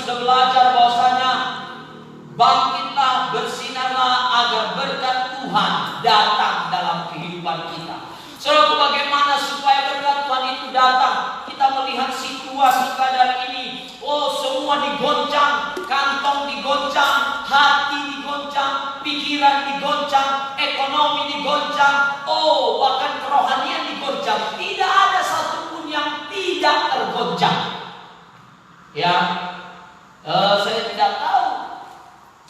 sudah belajar bahwasanya bangkitlah, bersinarlah agar berkat Tuhan datang dalam kehidupan kita. Saudaraku, bagaimana supaya berkat Tuhan itu datang? Kita melihat situasi keadaan ini. Oh, semua digoncang, kantong digoncang, hati digoncang, pikiran digoncang, ekonomi digoncang, oh bahkan kerohanian digoncang. Tidak ada satupun yang tidak tergoncang. Ya, saya tidak tahu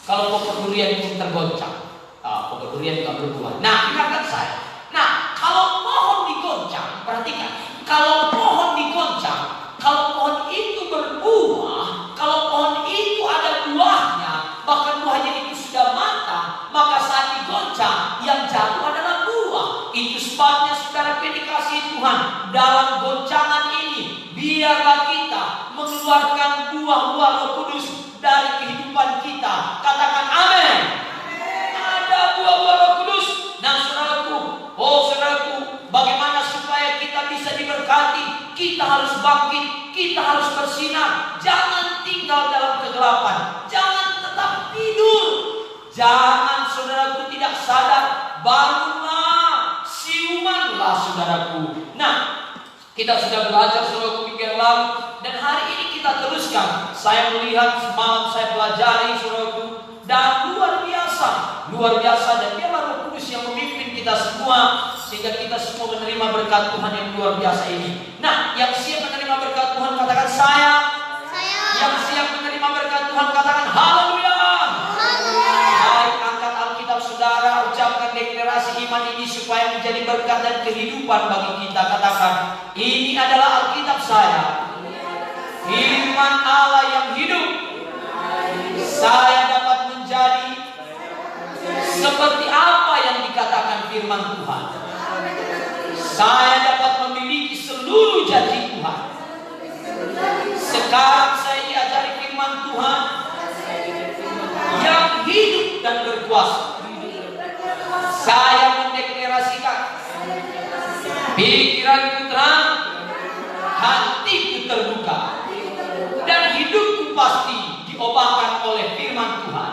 kalau pokok durian itu tergoncang. Pokok durian juga berbuah. Nah, ingatkan saya. Nah, kalau pohon digoncang, perhatikan. Kalau pohon digoncang, kalau pohon itu berbuah, kalau pohon itu ada buahnya, bahkan buahnya itu sudah matang, maka saat digoncang, yang jatuh adalah buah. Itu sebabnya saudara dikasihi Tuhan, dalam goncangan ini, biarlah kita mengeluarkan buah-buah Roh Kudus dari kehidupan kita. Katakan amin. Ada buah-buah Roh Kudus. Nah, saudaraku, oh saudaraku, bagaimana supaya kita bisa diberkati? Kita harus bangkit, kita harus bersinar. Jangan tinggal dalam kegelapan, jangan tetap tidur. Jangan saudaraku tidak sadar, bangunlah, siumanlah saudaraku. Nah, kita sudah belajar saudaraku minggu yang lalu, dan hari ini kita teruskan. Saya melihat semalam saya pelajari saudaraku, dan luar biasa, dan biarlah Roh Kudus yang memimpin kita semua, sehingga kita semua menerima berkat Tuhan yang luar biasa ini. Nah, yang siap menerima berkat Tuhan katakan saya. Yang siap menerima berkat Tuhan katakan haleluya. Baik, angkat Alkitab saudara, ucapkan deklarasi iman ini supaya menjadi berkat dan kehidupan bagi kita. Katakan, ini adalah Alkitab saya, firman Allah yang hidup. Saya dapat menjadi seperti apa yang dikatakan firman Tuhan. Saya dapat memiliki seluruh janji Tuhan. Sekarang saya diajari firman Tuhan yang hidup dan berkuasa. Saya mendeklarasikan, pikiranku terang, hatiku terbuka, dan hidupku pasti diubahkan oleh firman Tuhan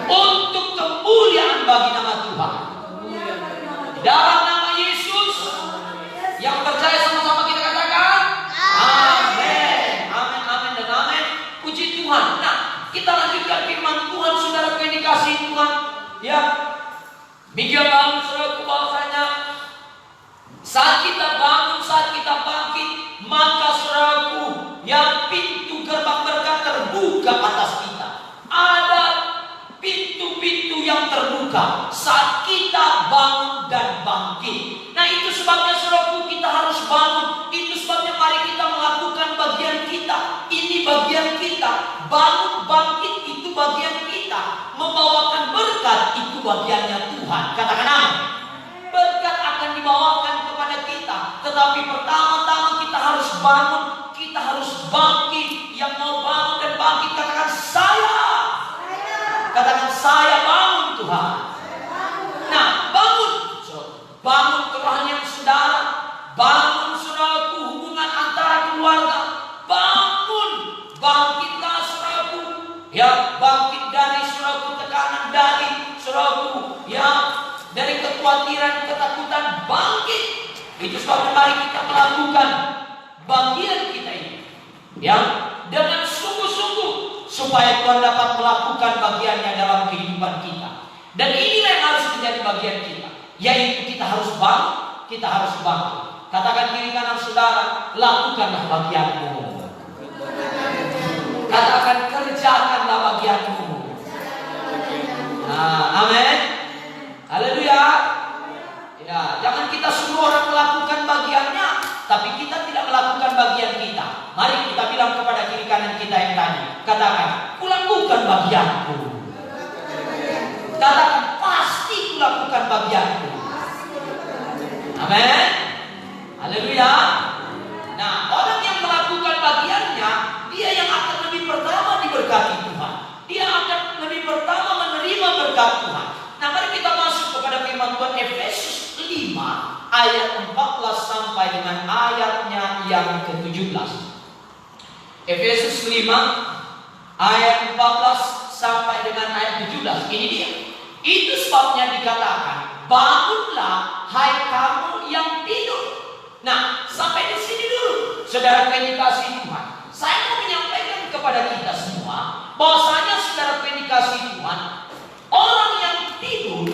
untuk kemuliaan bagi nama Tuhan. Dalam nama Yesus, yang percaya sama-sama kita katakan amin. Amin, amin, dan amin. Puji Tuhan. Nah, kita lanjutkan firman Tuhan saudara yang dikasihi Tuhan. Ya, minggu yang lalu saudaraku bahwasanya saat kita bangun, saat kita bangkit, maka saudaraku, yang pintu gerbang berkat terbuka atas kita. Ada pintu-pintu yang terbuka saat kita bangun dan bangkit. Nah, itu sebabnya saudaraku, kita harus bangun. Itu sebabnya mari kita melakukan bagian kita. Ini bagian kita. Bangun bangkit itu bagian kita. Membawakan berkat itu bagiannya Tuhan. Katakan amin. Berkat akan dibawakan kepada kita, tetapi pertama-tama kita harus bangun, kita harus bangkit. Yang mau bangun dan bangkit katakan saya. Katakan saya bangun Tuhan. Nah, bangun kerohanian saudara, bangun saudaraku hubungan antara keluarga, bangun, bangkitlah saudaraku, ya bangkit dari saudaraku tekanan, dari saudaraku ya dari kekhawatiran, ketakutan, bangkit. Itu sebabnya mari kita melakukan bagian kita ini, ya dengan sungguh-sungguh, supaya Tuhan dapat melakukan bagiannya dalam kehidupan kita. Dan inilah yang harus menjadi bagian kita, yaitu kita harus bangun, kita harus bangkit. Katakan kiri kanan saudara, lakukanlah bagianmu. Katakan kerjakanlah bagianmu. Nah, amin. Haleluya. Ya, jangan kita suruh orang melakukan bagiannya, tapi kita tidak melakukan bagian kita. Mari kita bilang kepada kiri kanan kita yang tadi, katakan, kulakukan bagianku. Katakan, pasti kulakukan bagianku. Amin. Haleluya. Nah, orang yang melakukan bagiannya, dia yang akan lebih pertama diberkati Tuhan. Dia akan lebih pertama menerima berkat Tuhan. Nah, mari kita masuk kepada firman Tuhan Efesus 5 ayat 14 sampai dengan ayatnya yang ke-17. Efesus 5 ayat 14 sampai dengan ayat 17. Ini dia. Itu sebabnya dikatakan, bangunlah hai kamu yang tidur. Nah, sampai di sini dulu, saudara yang dikasihi Tuhan. Saya mau menyampaikan kepada kita semua bahwasanya saudara yang dikasihi Tuhan, orang yang tidur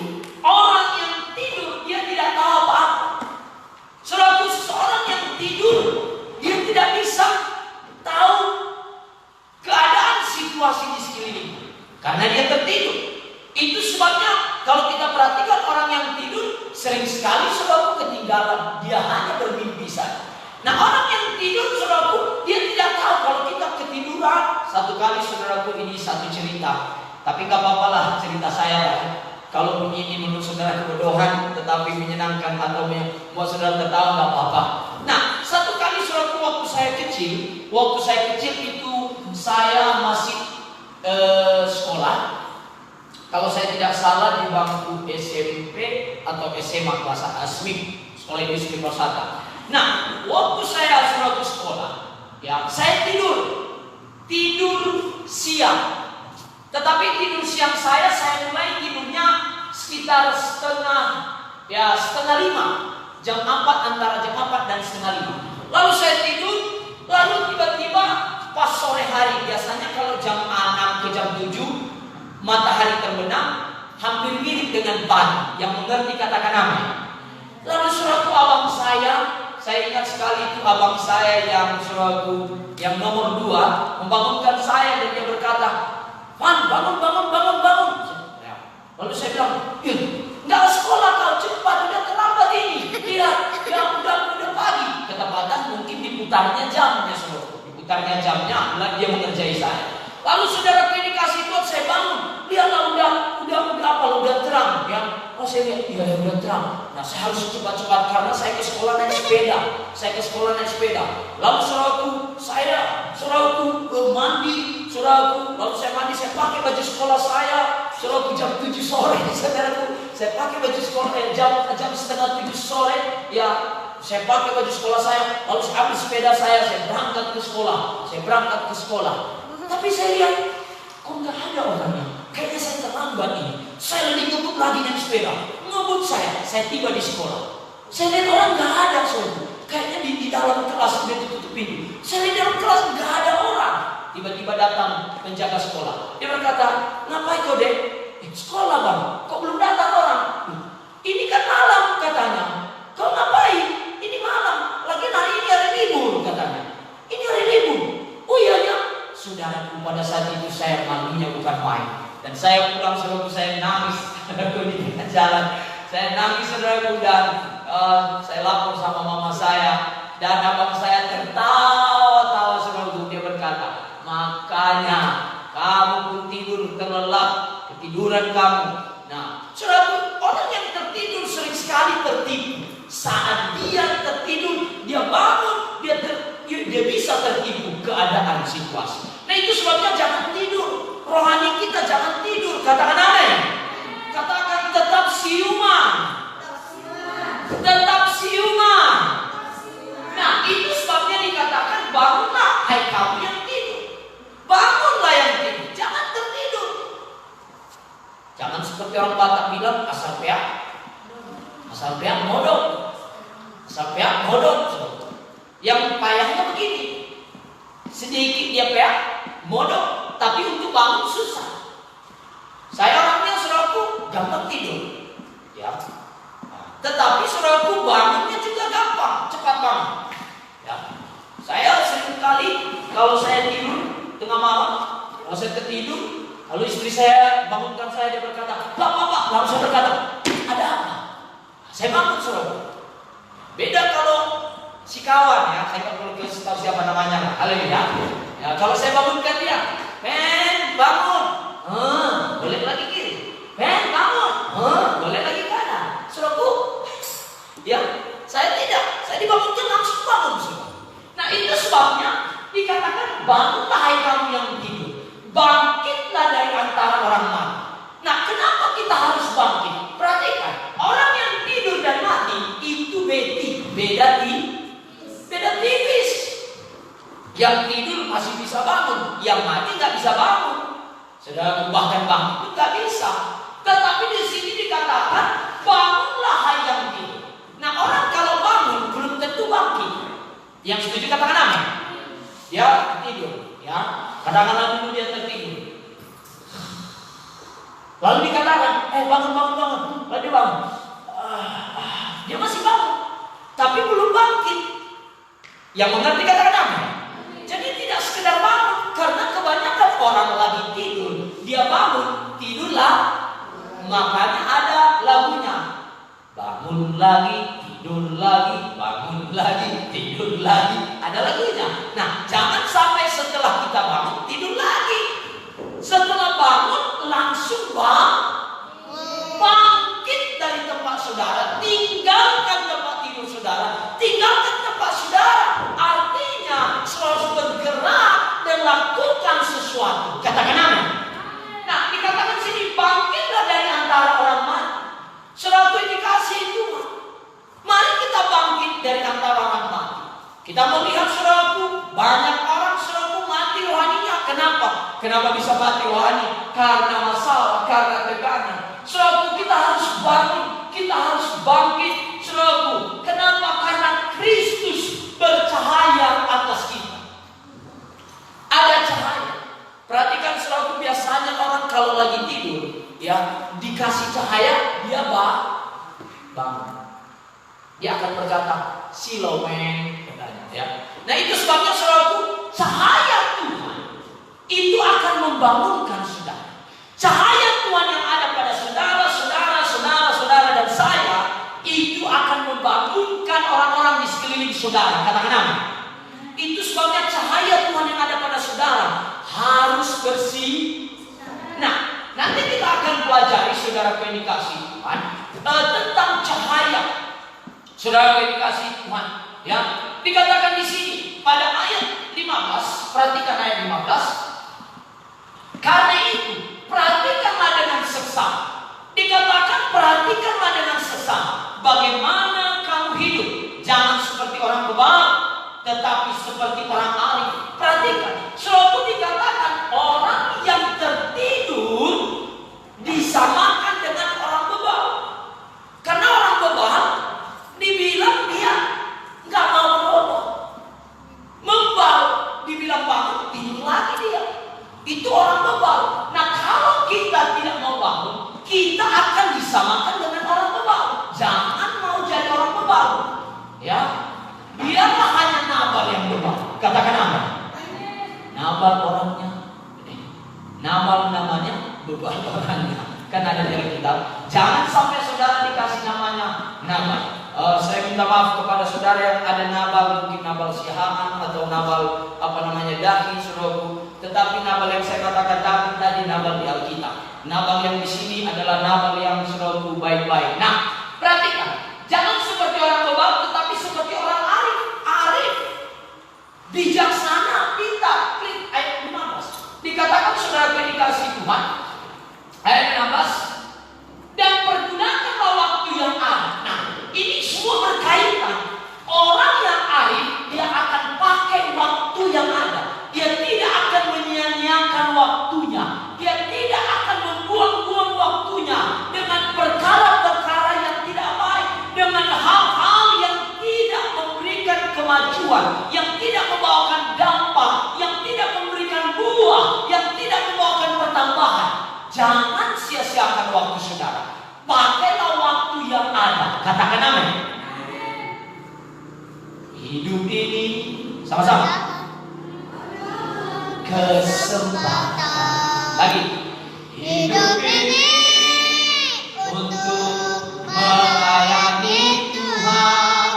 dia tidak tahu apa-apa. Saudara, seorang yang tidur dia tidak bisa tahu keadaan situasi di sekeliling karena dia tertidur. Itu sebabnya kalau kita perhatikan orang yang tidur sering sekali saudaraku ketinggalan, dia hanya bermimpi saja. Nah, orang yang tidur saudaraku dia tidak tahu kalau kita ketiduran. Satu kali saudaraku, ini satu cerita, tapi gak apa-apa lah cerita saya lah. Kalau ini menurut saudara kebodohan tetapi menyenangkan atau membuat saudara tertawa gak apa-apa. Nah, satu kali saudaraku waktu saya kecil itu saya masih sekolah. Kalau saya tidak salah di bangku SMP atau SMA kelas ASMI, sekolah industri persada. Nah, waktu saya suatu sekolah, ya saya tidur siang. Tetapi tidur siang saya mulai tidurnya sekitar setengah 5, jam 4, antara jam 4 dan setengah 5. Lalu saya tidur, lalu tiba-tiba pas sore hari, biasanya kalau jam 6 ke jam 7 matahari terbenam, hampir mirip dengan pagi. Yang mengerti katakan amin. Lalu suatu abang saya ingat sekali itu abang saya yang yang nomor 2 membangunkan saya dan dia berkata, "Van, bangun." Lalu saya bilang, "Nggak sekolah kau, cepat, udah terlambat ini. Lihat, udah pagi." Ketepatan mungkin diputarnya jamnya, diputarnya jamnya, lalu dia mengerjai saya. Lalu saudara dikasih Tuhan, saya bangun. Lihatlah udah terang ya. Oh, saya lihat udah terang. Nah, saya harus cepat-cepat karena saya ke sekolah naik sepeda. Lalu saudaraku mandi, lalu saya mandi, saya pakai baju sekolah saya. Saudaraku jam 7 sore, saudaraku, saya pakai baju sekolah jam setengah 7 sore ya. Saya pakai baju sekolah saya, lalu saya ambil sepeda saya berangkat ke sekolah. Tapi saya lihat kok nggak ada orangnya. Kayaknya saya terlambat ini. Saya ngebut lagi naik sepeda. Saya tiba di sekolah. Saya lihat orang nggak ada, kayaknya di dalam kelas udah tutup pintu. Saya lihat dalam kelas nggak ada orang. Tiba-tiba datang penjaga sekolah. Dia berkata, "Ngapain kau, Dek?" "Sekolah, Bang. Kok belum datang orang?" "Ini kan malam," katanya. "Kau ngapain? Ini malam. Lagi hari ini hari libur," katanya. "Ini hari libur." "Oh iya ya." Saudaraku, pada saat itu saya malunya bukan main. Dan saya pulang saudaraku, saya nangis di tengah jalan. Saya nangis saudaraku dan saya lapor sama mama saya. Dan abang saya tertawa saudaraku. Dia berkata, "Makanya kamu pun tidur terlelap, ketiduran kamu." Nah, saudaraku, orang yang tertidur sering sekali tertipu. Saat dia tertidur, dia bangun, dia bisa tertipu keadaan situasi. Nah, itu sebabnya jangan tidur. Rohani kita jangan tidur. Katakan amin. Katakan tetap siuman. Nah, itu sebabnya dikatakan bangunlah hai kamu yang tidur. Bangunlah yang tidur. Jangan tertidur. Jangan seperti orang Batak bilang asal peak modok. Yang payahnya begini, sedikit dia peak modok, tapi untuk bangun susah. Saya orangnya saudaraku gampang tidur, ya. Tetapi saudaraku bangunnya juga gampang, cepat bangun. Ya. Saya sering kali kalau saya tidur tengah malam, kalau saya tertidur, lalu istri saya bangunkan saya, dia berkata, "Pak." Lalu saya berkata, "Ada apa?" Saya bangun saudaraku. Beda kalau si kawan ya, saya kan perlu tahu siapa namanya lah. Haleluya. Ya, kalau saya bangunkan dia, "Ben, bangun." Boleh lagi kiri. "Ben, bangun." Boleh lagi kanan. Saudaraku, ya, saya tidak. Saya dibangunkan langsung bangun, saudara. Nah, itu sebabnya dikatakan bangunlah hai kamu yang tidur. Bangkitlah dari antara orang mati. Nah, kenapa kita harus bangkit? Perhatikan, orang yang tidur dan mati itu beda tipis. Yang tidur masih bisa bangun, yang mati nggak bisa bangun. Saudara, bahkan bangkit itu nggak bisa. Tetapi di sini dikatakan bangunlah hai yang tidur. Nah, orang kalau bangun belum tentu bangkit. Yang setuju katakan amin. Ya tidur, ya katakanlah dulu dia tertidur. Lalu dikatakan, bangun. Lalu dia bangun. Dia masih bangun, tapi belum bangkit. Yang mengerti katakan amin. Jadi tidak sekedar bangun, karena kebanyakan orang lagi tidur, dia bangun, tidurlah. Makanya ada lagunya, bangun lagi, tidur lagi, bangun lagi, tidur lagi. Ada lagunya. Nah, jangan sampai setelah kita bangun tidur lagi. Setelah bangun langsung bangkit dari tempat saudara, tinggalkan tempat tidur saudara, tinggalkan tempat saudara. Artinya selalu bergerak dan lakukan sesuatu. Katakan amin. Nah, dikatakan sini bangkitlah dari antara orang mati. Suatu indikasi itu. Mari kita bangkit dari antara orang mati. Kita melihat saudaraku, banyak orang saudaraku mati rohaninya. Kenapa? Kenapa bisa mati rohani? Karena masalah, karena tekanan. Saudaraku, kita harus bangun, kita harus bangkit. Saudaraku, kenapa? Karena Kristus bercahaya atas kita. Ada cahaya. Perhatikan saudaraku, biasanya orang kalau lagi tidur, ya dikasih cahaya, dia bangun. Dia akan berkata, Silomen, katanya, ya. Nah, itu sebabnya saudaraku, cahaya Tuhan itu akan membangunkan saudara. Cahaya Tuhan yang ada pada saudara dan saya itu akan membangunkan orang-orang di sekeliling saudara. Katakan amin. Itu sebabnya cahaya Tuhan yang ada pada saudara harus bersih. Nah, nanti kita akan pelajari saudara indikasi Tuhan tentang cahaya. Saudara indikasi Tuhan, ya. Dikatakan di sini pada ayat 15, perhatikan ayat 15. Karena itu, perhatikanlah dengan seksama. Dikatakan perhatikanlah dengan seksama. Bagaimana kamu hidup? Jangan seperti orang bebal, tetapi seperti orang arif. Perhatikan, suatu dikatakan orang yang tertidur disamakan dengan orang bebal. Karena orang bebal dibilang dia nggak mau berubah. Membal dibilang bangun, tidur lagi dia. Itu orang bebal. Nah, kalau kita tidak mau bangun, kita akan disamakan dengan orang bebal. Jangan mau jadi orang bebal. Ya, biarlah hanya Nabal yang bebal. Katakan Nabal. Nabal orangnya, Nabal namanya, bebal orangnya. Kan ada dalam kitab. Jangan sampai saudara dikasih namanya Nabal. Saya minta maaf kepada saudara yang ada Nabal, mungkin Nabal Sihaman atau Nabal Dahi, saudaraku. Tetapi Nabal yang saya katakan tadi Nabal di Alkitab. Nabal yang di sini adalah Nabal yang saudaraku baik-baik. Nah, perhatikan, jangan seperti orang bebal, tetapi seperti orang arif, bijaksana, pintar. Klik ayat 15. Dikatakan saudara dikasih Tuhan. Ayat 16. Dan pergunakanlah waktu yang ada. Nah, ini semua berkaitan. Orang yang arif, dia akan pakai waktu yang ada. Dia tidak akan menyia-nyiakan waktunya. Dia tidak akan membuang-buang waktunya dengan perkara-perkara yang tidak baik, dengan hal-hal yang tidak memberikan kemajuan, yang tidak membawakan dampak, yang tidak memberikan buah, yang tidak membawakan pertambahan. Jangan sia-siakan waktu saudara. Pakailah waktu yang ada. Katakan amin. Hidup ini sama-sama kesempatan. Lagi. Hidup ini untuk melayani Tuhan.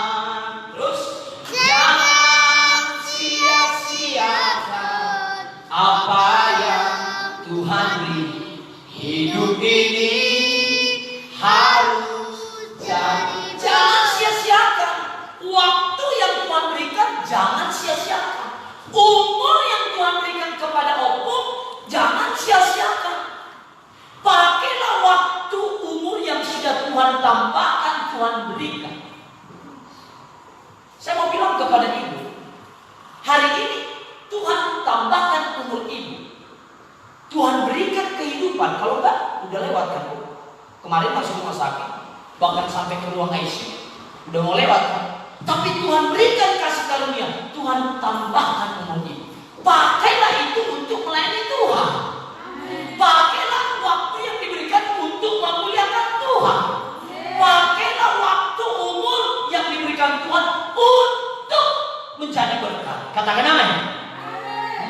Terus jangan sia-siakan apa yang Tuhan beri. Hidup ini harus jadi. Jangan sia-siakan waktu yang Tuhan berikan. Jangan sia-siakan umur yang Tuhan berikan kepada opung. Jangan sia-siakan. Pakailah waktu umur yang sudah Tuhan tambahkan, Tuhan berikan. Saya mau bilang kepada ibu, hari ini bahkan sampai ke ruang ICU. Udah mau lewat kan? Tapi Tuhan berikan kasih karunia, Tuhan tambahkan umur hidup. Pakailah itu untuk melayani Tuhan. Pakailah waktu yang diberikan untuk memuliakan Tuhan. Pakailah waktu umur yang diberikan Tuhan untuk menjadi berkat. Katakan amin.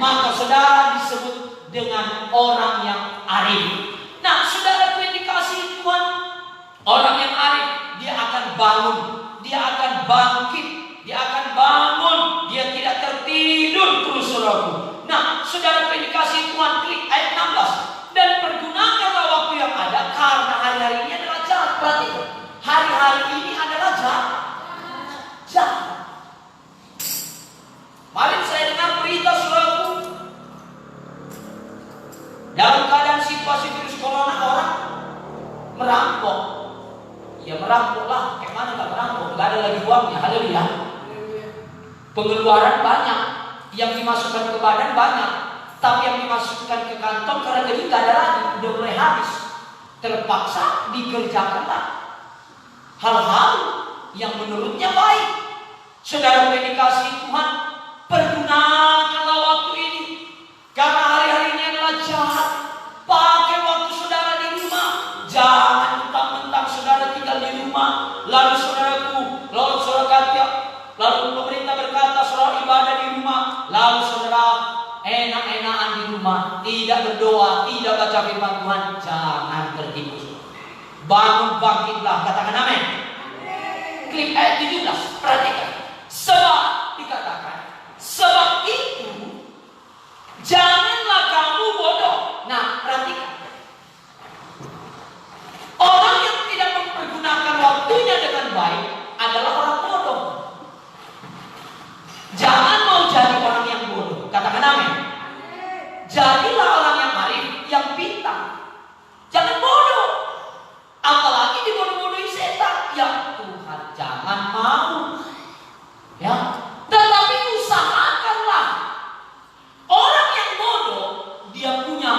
Maka saudara disebut dengan orang yang arif. Nah, saudara yang dikasihi Tuhan, orang yang arif, dia akan bangun, dia akan bangkit, dia akan bangun, dia tidak tertidur terus, saudaraku. Nah, saudara yang dikasihi Tuhan, klik ayat 16. Dan pergunakanlah waktu yang ada, karena hari-hari ini adalah jahat. Perhatikan, hari-hari ini adalah jahat. Kemarin saya dengar berita, saudaraku, dalam keadaan situasi virus corona, orang merampok. Ya merampok lah, kayak mana gak merampok? Gak ada lagi uangnya, haleluya. Pengeluaran banyak, yang dimasukkan ke badan banyak, tapi yang dimasukkan ke kantong karena jadi gak ada lagi, udah mulai habis. Terpaksa dikerjakanlah hal-hal yang menurutnya baik. Saudara yang dikasihi Tuhan, pergunakanlah waktu ini, karena hari-hari ini adalah jahat. Pakai waktu saudara di rumah. Jangan mentang-mentang saudara tinggal di rumah, lalu saudaraku, lalu saudara kata, lalu pemerintah berkata saudara ibadah di rumah, lalu saudara enak-enakan di rumah, tidak berdoa, tidak baca firman Tuhan. Jangan tertipu. Bangun, bangkitlah, katakan amin. Klik ayat 17, perhatikan. Sebab dikatakan, sebab itu janganlah kamu bodoh. Nah, perhatikan. Orang yang tidak mempergunakan waktunya dengan baik adalah orang bodoh. Jangan mau jadi orang yang bodoh. Katakan amin. Jadilah orang yang arif, yang pintar. Jangan bodoh. Apalagi dibodoh-bodohi setan. Ya Tuhan, jangan mau. Ya, tetapi usahakanlah. Orang yang bodoh, dia punya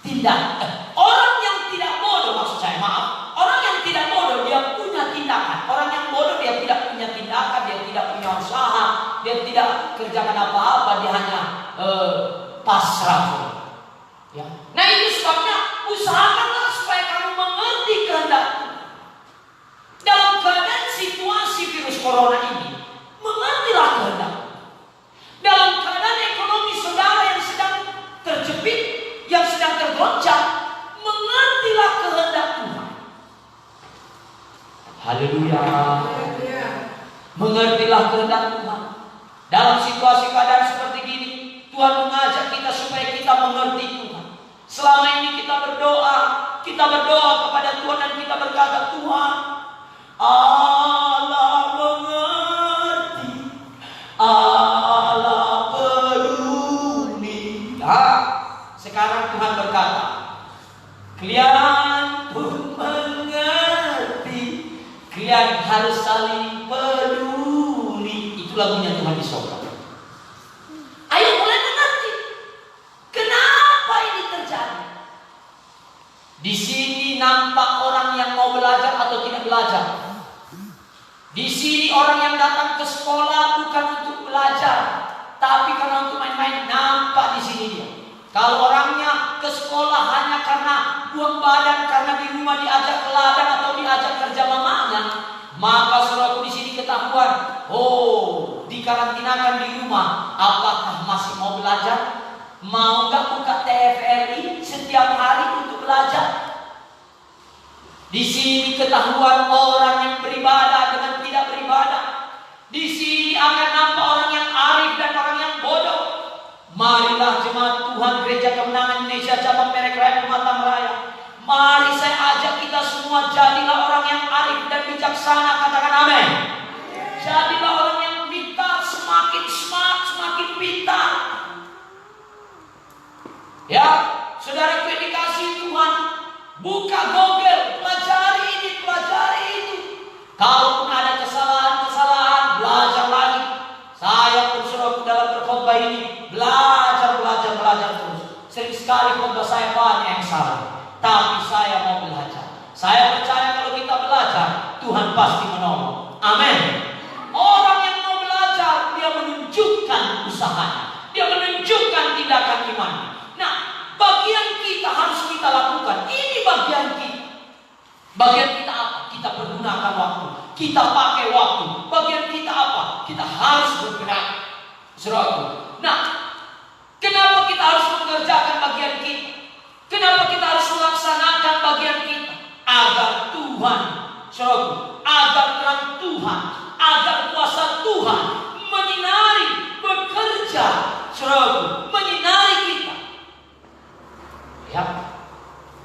tindakan. Orang yang tidak bodoh, maksud saya, maaf. Orang yang tidak bodoh, dia punya tindakan. Orang yang bodoh, dia tidak punya tindakan, dia tidak punya usaha, dia tidak kerjakan apa-apa, dia hanya pasrah. Ya. Nah, itu sebabnya usahakanlah supaya kamu mengerti kehendak. Dalam keadaan situasi virus corona ini, mengertilah kehendak. Dalam keadaan ekonomi saudara yang sedang terjepit, yang sedang tergoncang, mengertilah kehendak Tuhan. Haleluya. Mengertilah kehendak Tuhan. Dalam situasi keadaan seperti ini, Tuhan mengajak kita supaya kita mengerti Tuhan. Selama ini kita berdoa kepada Tuhan dan kita berkata, Tuhan, Allah mengerti, Allah peduli. Nah, sekarang Tuhan berkata, kalian pun mengerti, kalian harus saling peduli. Itu lagunya Tuhan di sorga. Ayo mulai mengerti. Kenapa ini terjadi? Di sini nampak orang yang mau belajar atau tidak belajar. Di sini orang yang datang ke sekolah bukan untuk belajar, tapi karena untuk main-main. Nampak di sini dia. Kalau orangnya ke sekolah hanya karena buang badan, karena di rumah diajak ke ladang atau diajak kerja mamanya, maka saudaraku di sini ketahuan. Oh, dikarantinakan di rumah. Apakah masih mau belajar? Mau nggak buka TVRI setiap hari untuk belajar? Di sini ketahuan orang yang beribadah dengan tidak beribadah. Di sini akan nampak orang yang arif dan orang yang bodoh. Marilah jemaat Tuhan Gereja Kemenangan Indonesia cabang Perek Raya Pematang Raya. Mari saya ajak kita semua jadilah orang yang arif dan bijaksana. Katakan amin. Jadilah orang yang pintar, semakin smart, semakin pintar. Ya, saudara yang dikasihi Tuhan, buka Google, pelajari ini, pelajari itu. Kalaupun ada kesalahan, belajar lagi. Saya pun suruh dalam berkhotbah ini belajar terus. Sering sekali khotbah saya banyak yang salah, tapi saya mau belajar. Saya percaya kalau kita belajar, Tuhan pasti menolong. Amin. Orang yang mau belajar, dia menunjukkan usahanya, dia menunjukkan tindakan iman. Nah, bagian kita harus kita lakukan. Ini bagian kita. Bagian kita apa? Kita pergunakan waktu, kita pakai waktu. Bagian kita apa? Kita harus bergerak. Saudaraku. Nah, kenapa kita harus mengerjakan bagian kita? Kenapa kita harus melaksanakan bagian kita? Agar Tuhan, saudaraku, agar terang Tuhan, agar kuasa Tuhan menyinari, bekerja, saudaraku, menyinari kita. Ya.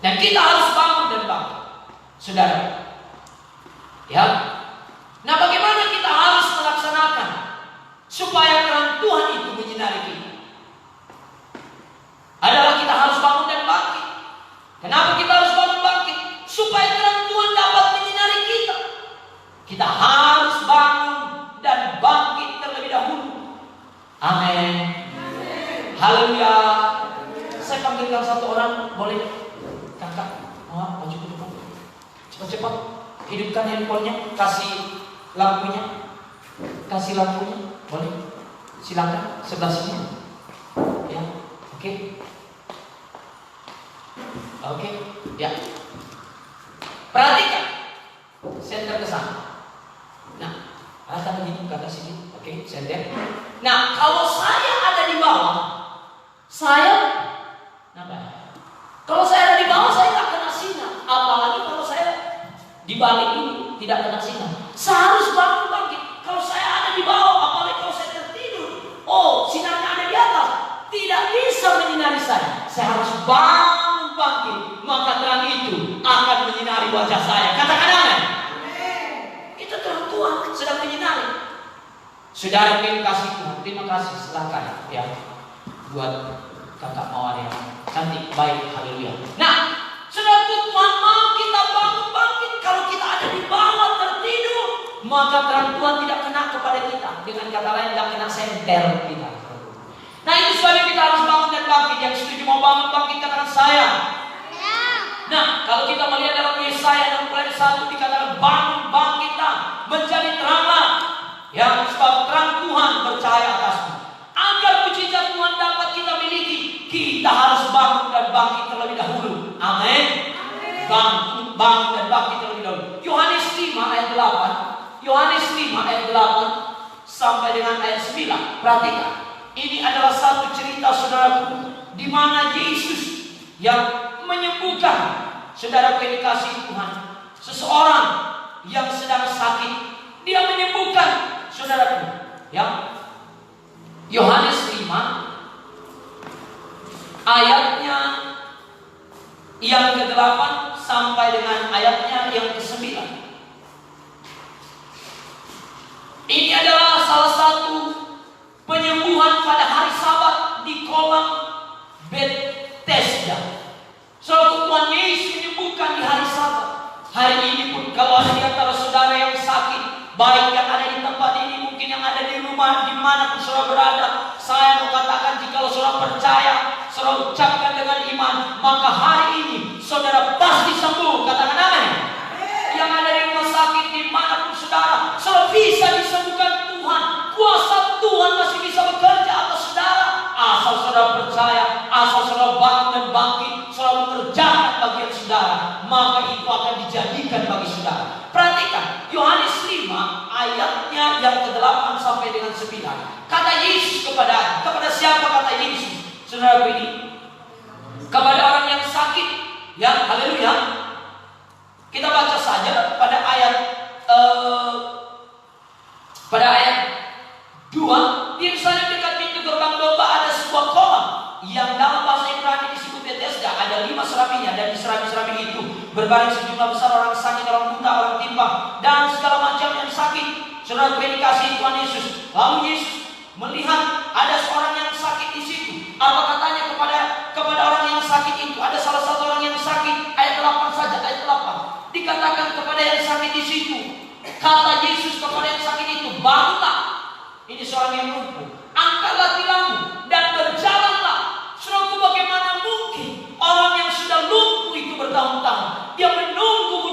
Dan kita harus bangun dan bangkit. Saudara. Ya. Nah, bagaimana kita harus melaksanakan supaya terang Tuhan itu menyinari kita? Adalah kita harus bangun dan bangkit. Kenapa kita harus bangun bangkit? Supaya terang Tuhan dapat menyinari kita. Kita harus bangun dan bangkit terlebih dahulu. Amin. Haleluya. Saya panggilkan satu orang, boleh? Kakak, maju ke depan. Cepat-cepat. Hidupkan handphonenya, kasih lampunya. Kasih lampunya, boleh? Silakan sebelah sini. Ya, oke. Oke, ya. Perhatikan. Senter ke sana. Nah, akan begitu ke atas sini. Oke, senter. Nah, kalau saya ada di bawah, saya kalau saya ada di bawah, saya tak kena sinar. Apalagi kalau saya di balik ini tidak kena sinar. Saya harus bangun bangkit. Kalau saya ada di bawah, apalagi kalau saya tertidur, oh, sinarnya ada di atas, tidak bisa menyinari saya. Saya harus bangun bangkit, maka terang itu akan menyinari wajah saya. Katakan amin. Itu terang Tuhan sedang menyinari. Saudara, terima kasih Tuhan. Terima kasih, silakan ya buat kakak Mawar yang cantik, baik, haleluya. Nah, saudara, Tuhan mau kita bangun bangkit. Kalau kita ada di bawah tertidur, maka terang Tuhan tidak kena kepada kita. Dengan kata lain, tidak kena senter kita. Nah, itu sebabnya kita harus bangun dan bangkit. Yang setuju mau bangun bangkit, katakan saya. Nah, kalau kita melihat dalam Yesaya 61 dikatakan bangun bangkitlah, menjadi teranglah. Ya, sebab terang Tuhan bercahaya atasmu. Agar mujizat Tuhan dapat kita miliki, kita harus bangun dan bangkit terlebih dahulu. Amin. Bangun dan bangkit terlebih dahulu. Yohanes 5 ayat 8. Yohanes 5 ayat 8 sampai dengan ayat 9. Perhatikan. Ini adalah satu cerita, saudaraku, di mana Yesus yang menyembuhkan, saudara, yang dikasihi Tuhan, seseorang yang sedang sakit, dia menyembuhkan, saudaraku, ya. Yohanes 5 ayatnya yang ke-8 sampai dengan ayatnya yang ke-9. Ini adalah salah satu penyembuhan pada hari Sabat di kolam Bethesda. Saudara, Tuhan Yesus menyembuhkan di hari Sabat. Hari ini pun kalau ada di antara saudara yang sakit, baik yang ada di tempat ini, mungkin yang ada di rumah, di mana pun saudara berada, saya mau katakan, jika saudara percaya, saudara ucapkan dengan iman, maka hari ini saudara pasti sembuh. Katakan amin. Yang ada di rumah sakit, di mana pun saudara, saudara bisa disembuhkan Tuhan. Kuasa Tuhan masih bisa bekerja atas saudara. Asal saudara percaya, asal saudara bangun dan bangkit, saudara mengerjakan bagian saudara, maka itu akan dijadikan bagi saudara. Perhatikan Yohanes 5 ayatnya yang ke-8 sampai dengan 9. Kata Yesus kepada siapa kata Yesus? Saudara ini kepada orang yang sakit, ya, haleluya. Kita baca saja pada ayat 2. Di Yerusalem dekat pintu gerbang domba ada sebuah kolam yang dalam bahasa Ibrani disebut Bethesda. Ada 5 serabinya, dan di serabi-serabi itu berbaring sejumlah besar orang sakit, orang buta, orang timpang, dan segala macam yang sakit. Saudara, dikasihi Tuhan Yesus. Lalu Yesus melihat ada seorang yang sakit di situ. Apa katanya kepada orang yang sakit itu? Ada salah satu orang yang sakit. Ayat 8 saja, ayat 8. Dikatakan kepada yang sakit di situ. Kata Yesus kepada yang sakit itu, bangunlah. Ini seorang yang lumpuh. Angkatlah tilammu dan berjalanlah. Saudara, bagaimana mungkin orang yang sudah lumpuh itu bertahun-tahun, dia menunggu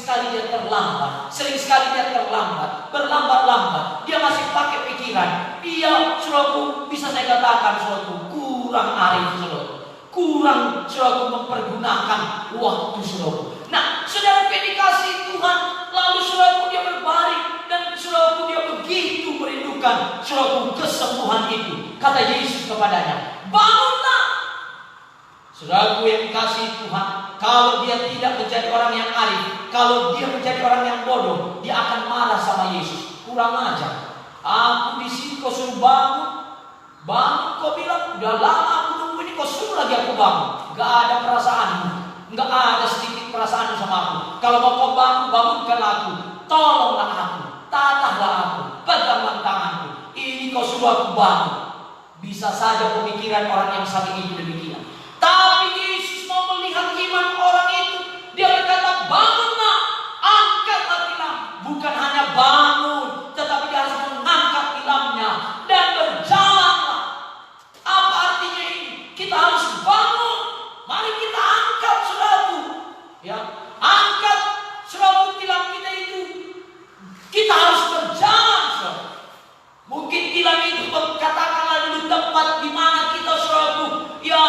sekali dia terlambat, berlambat-lambat. Dia masih pakai pikiran. Dia, saudaraku, bisa saya katakan, saudaraku, kurang arif, saudaraku. Kurang, saudaraku, mempergunakan waktu, saudaraku. Nah, saudara dikasih Tuhan, lalu saudaraku dia berbaring, dan saudaraku dia begitu merindukan, saudaraku, kesembuhan itu. Kata Yesus kepadanya, bangunlah. Saudaraku yang dikasih Tuhan, kalau dia tidak menjadi orang yang arif, kalau dia menjadi orang yang bodoh, dia akan marah sama Yesus. Kurang ajar. Aku di sini kau suruh bangun, kau bilang udah lama aku nunggu ini, kau suruh lagi aku bangun. Gak ada perasaanmu, gak ada sedikit perasaan sama aku. Kalau mau kau bangun, bangunkanlah aku, tolonglah aku, tatahlah aku, peganglah tanganku. Ini kau suruh aku bangun. Bisa saja pemikiran orang yang saat ini demikian. Tapi Yesus mau melihat iman orang itu. Dia berkata, bangunlah, angkatlah tilam. Bukan hanya bangun, tetapi dia harus mengangkat tilamnya dan berjalanlah. Apa artinya ini? Kita harus bangun. Mari kita angkat, saudaraku. Ya, angkat, saudaraku, tilam kita itu. Kita harus berjalan, saudara. Mungkin tilam itu katakanlah dulu tempat di mana kita, saudaraku, ya,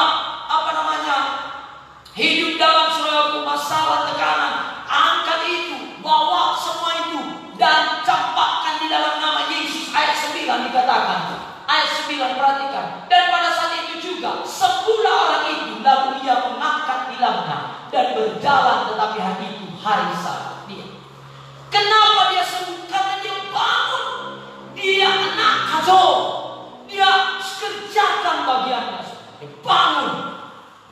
hidup dalam, saudaraku, masalah tekanan. Angkat itu, bawa semua itu, dan campakkan di dalam nama Yesus. Ayat 9 dikatakan, ayat 9 perhatikan. Dan pada saat itu juga sembuhlah orang itu, lalu ia mengangkat tilamnya dan berjalan. Tetapi hari itu hari Sabat dia. Kenapa dia sembuh? Karena dia bangun. Dia anak kacau. Dia kerjakan bagiannya. Dia bangun.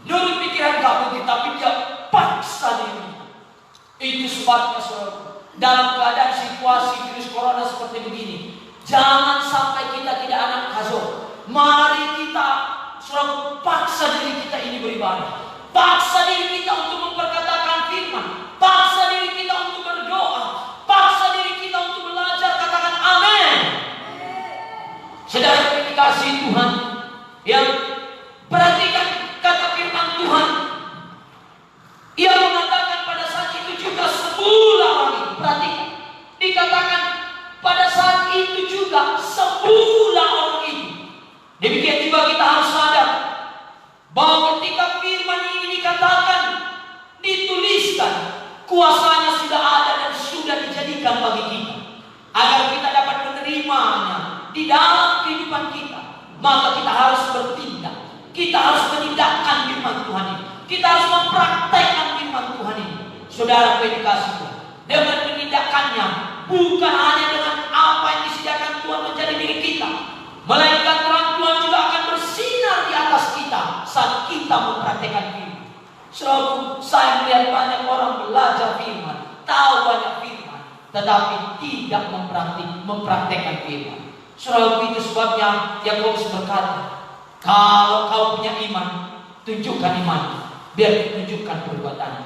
Menurut pikiran kamu, tapi dia paksa diri. Itu sebabnya, saudara, dalam keadaan situasi virus corona seperti begini, jangan sampai kita tidak anak kacau. Mari kita, saudara, paksa diri kita ini beribadah. Paksa diri kita untuk memperkatakan firman. Paksa diri kita untuk berdoa. Paksa diri kita untuk belajar. Katakan amin. Saudara yang dikasihi Tuhan, yang perhatikan kata firman Tuhan. Ia mengatakan pada saat itu juga sembuhlah orang itu. Perhatikan, dikatakan pada saat itu juga sembuhlah orang itu. Demikian juga kita harus sadar bahwa ketika firman ini dikatakan, dituliskan, kuasanya sudah ada dan sudah dijadikan bagi kita, agar kita dapat menerimanya di dalam kehidupan kita. Maka kita harus bertindak. Kita harus menindakkan firman Tuhan ini. Kita harus mempraktekkan firman Tuhan ini. Saudara yang dikasihi Tuhan, dengan menindakkannya, bukan hanya dengan apa yang disediakan Tuhan menjadi milik kita, melainkan terang Tuhan juga akan bersinar di atas kita saat kita mempraktekkan firman. Saudara, saya melihat banyak orang belajar firman, tahu banyak firman, tetapi tidak mempraktekkan firman. Saudara, itu sebabnya Yakobus berkata, kalau kau punya iman, tunjukkan iman, biar tunjukkan perbuatanmu.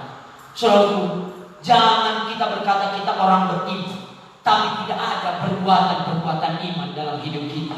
Saudaraku, jangan kita berkata kita orang beriman, tapi tidak ada perbuatan-perbuatan iman dalam hidup kita.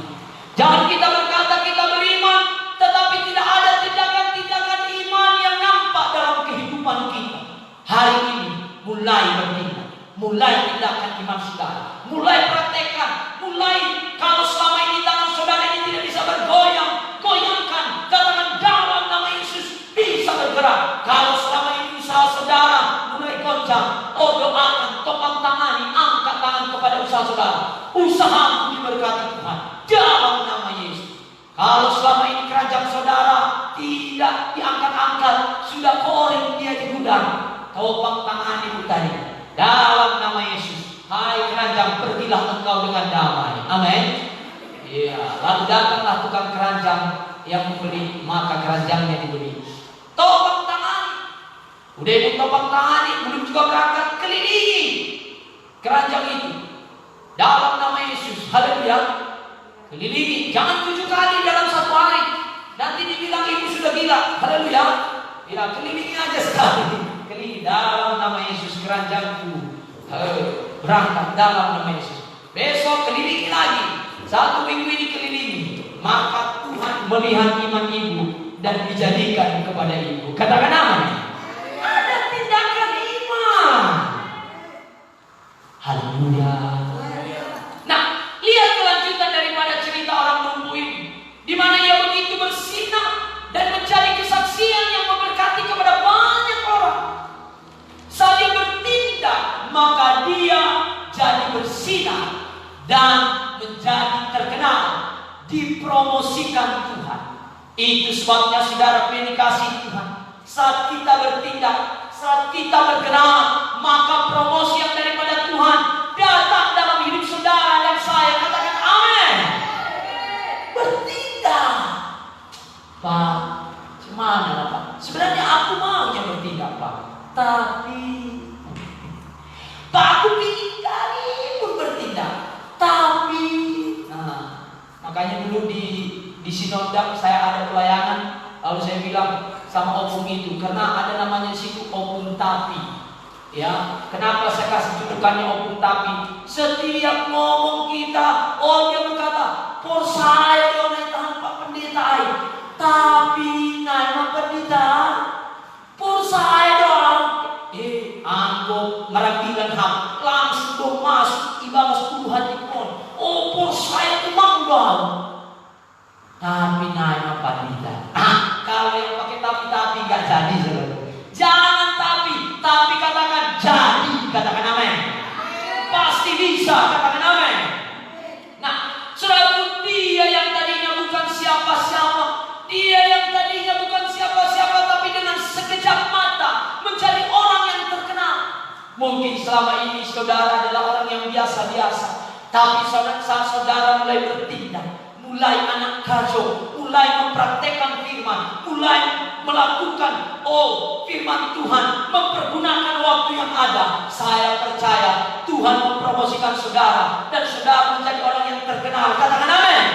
Jangan kita berkata kita beriman, tetapi tidak ada tindakan-tindakan iman yang nampak dalam kehidupan kita. Hari ini mulai bertindak, mulai tindakan iman saudara, mulai praktekkan, mulai kalau selama ini tangan saudara ini tidak bisa bergoyang, goyangkan, katakan dalam nama Yesus bisa bergerak. Kalau selama ini usaha saudara mulai goncang, doakan, topang tangani, angkat tangan kepada usaha saudara. Usaha diberkati Tuhan dalam nama Yesus. Kalau selama ini keranjang saudara tidak diangkat-angkat, sudah koring dia di gudang, topang tangani tadi dalam nama Yesus. Hai keranjang, pergilah engkau dengan damai. Amin. Iya, lalu datanglah tukang keranjang yang membeli, maka keranjangnya dibeli. Topang tangani. Udah ibu topang tangani, belum juga berangkat, kelilingi keranjang itu dalam nama Yesus. Haleluya. Kelilingi, jangan 7 kali dalam 1 hari. Nanti dibilang ibu sudah gila. Haleluya. Ya, kelilingi aja sekali. Kelilingi dalam nama Yesus keranjangku. Berangkat dalam nama Yesus. Besok kelilingi lagi. 1 minggu ini kelilingi. Maka Tuhan melihat iman ibu dan dijadikan kepada ibu. Katakan amin. Ada tindakan iman. Haleluya. Nah, lihat kelanjutan daripada cerita orang lumpuh ini, di mana ia begitu bersinar dan menjadi kesaksian yang memberkati kepada banyak orang. Saat dia bertindak, maka dia jadi bersinar dan menjadi terkenal, dipromosikan Tuhan. Itu sebabnya saudara pilih kasih Tuhan, saat kita bertindak, saat kita bergerak, maka promosi yang daripada Tuhan datang dalam hidup saudara dan saya. Katakan amin. Bertindak. Pak, gimana lah Pak? Sebenarnya aku maunya bertindak Pak, tapi Pak, aku ingin kali pun bertindak, tapi makanya dulu di Sinodam saya ada pelayanan, lalu saya bilang sama opung itu, karena ada namanya situ opung tapi, ya. Kenapa saya kasih julukannya opung tapi? Setiap ngomong kita, dia berkata, por saya donai tanpa pendeta, tapi naik pendeta, por saya doang. Anggo merapilan ham, langsung dong masuk ibadah 10 hati pun. Por saya memang doang. Tapi naik pendeta. Kalau yang pakai tapi nggak jadi, saudara. Jangan tapi katakan jadi, katakan amin. Pasti bisa, katakan amin. Nah, saudara, dia yang tadinya bukan siapa-siapa, dia yang tadinya bukan siapa-siapa, tapi dengan sekejap mata menjadi orang yang terkenal. Mungkin selama ini saudara adalah orang yang biasa-biasa, tapi saat saudara mulai bertindak, mulai anak kacau, mulai mempraktekkan firman, mulai melakukan firman Tuhan, mempergunakan waktu yang ada, saya percaya Tuhan mempromosikan saudara dan saudara menjadi orang yang terkenal. Katakan amin.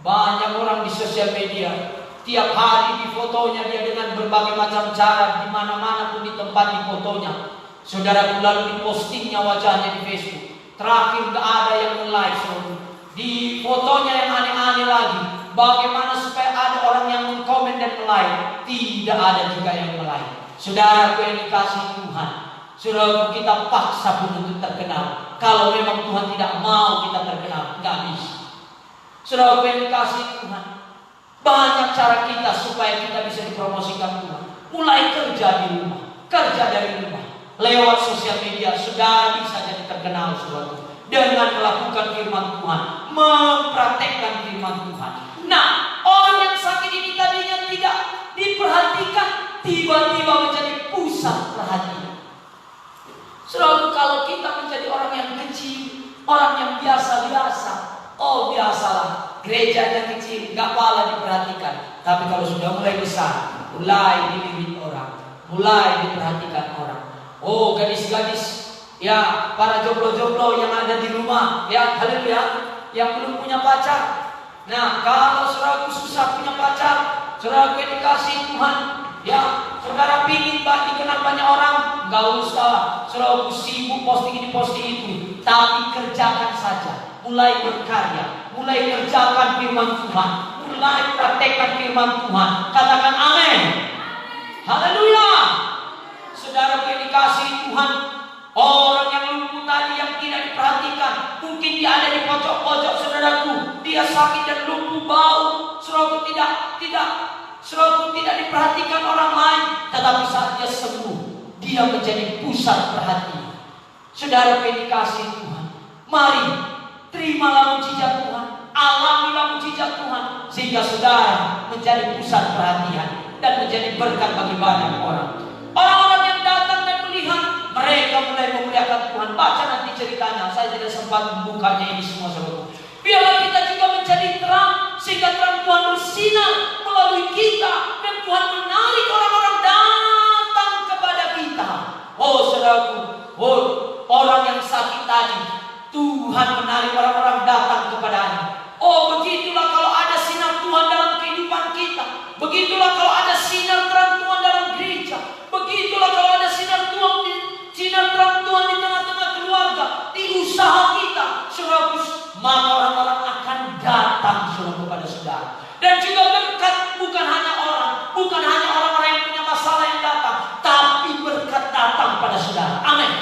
Banyak orang di sosial media, tiap hari di fotonya dia dengan berbagai macam cara, di mana-mana pun di tempat di fotonya. Saudara, lalu di postingnya wajahnya di Facebook. Terakhir gak ada yang like, saudara. Di fotonya yang aneh-aneh lagi. Bagaimana supaya ada orang yang mengkomen dan like? Tidak ada juga yang like. Saudara yang dikasih Tuhan, saudara, kita paksa pun untuk terkenal. Kalau memang Tuhan tidak mau kita terkenal, nggak bisa. Saudara yang dikasih Tuhan, banyak cara kita supaya kita bisa dipromosikan Tuhan. Mulai kerja di rumah, kerja dari rumah, lewat sosial media, saudara bisa jadi terkenal, saudara. Dengan melakukan firman Tuhan, mempraktekkan firman Tuhan. Nah, orang yang sakit ini tadinya tidak diperhatikan, tiba-tiba menjadi pusat perhatian. Selalu kalau kita menjadi orang yang kecil, orang yang biasa-biasa, biasalah, gerejanya kecil, gak pala diperhatikan. Tapi kalau sudah mulai besar, mulai dilirik orang, mulai diperhatikan orang. Gadis-gadis, ya, para jomblo-jomblo yang ada di rumah, ya, haleluya, yang belum punya pacar. Nah, kalau saudaraku susah punya pacar, saudaraku dikasih Tuhan, ya, saudara pingin dikenal banyak orang, nggak usah saudaraku sibuk posting ini posting itu, tapi kerjakan saja, mulai berkarya, mulai kerjakan firman Tuhan, mulai praktekkan firman Tuhan. Katakan amin. Haleluya. Saudara yang dikasih Tuhan, orang yang lumpuh tadi yang tidak diperhatikan, mungkin dia ada di pojok-pojok, saudaraku, dia sakit dan lumpuh bau, saudaraku tidak diperhatikan orang lain, tetapi saat dia sembuh, dia menjadi pusat perhatian. Saudara yang dikasih Tuhan, mari terimalah mujizat Tuhan, alamilah mujizat Tuhan, sehingga saudara menjadi pusat perhatian dan menjadi berkat bagi banyak orang. Orang-orang yang datang dan melihat, mereka mulai memuliakan Tuhan. Baca nanti ceritanya, saya tidak sempat membukanya ini semua, saudara. Biarlah kita juga menjadi terang, sehingga terang Tuhan bersinar melalui kita, dan Tuhan menarik orang-orang datang kepada kita. Saudaraku, orang yang sakit tadi, Tuhan menarik orang-orang datang kepadanya. Begitulah kalau ada sinar Tuhan dalam kehidupan kita. Begitulah kalau ada sinar terang Tuhan dalam gereja. Begitulah kalau ada sinar terang Tuhan di tengah-tengah keluarga, di usaha kita, saudara, maka orang-orang akan datang kepada saudara. Dan juga berkat bukan hanya orang-orang yang punya masalah yang datang, tapi berkat datang pada saudara. Amin.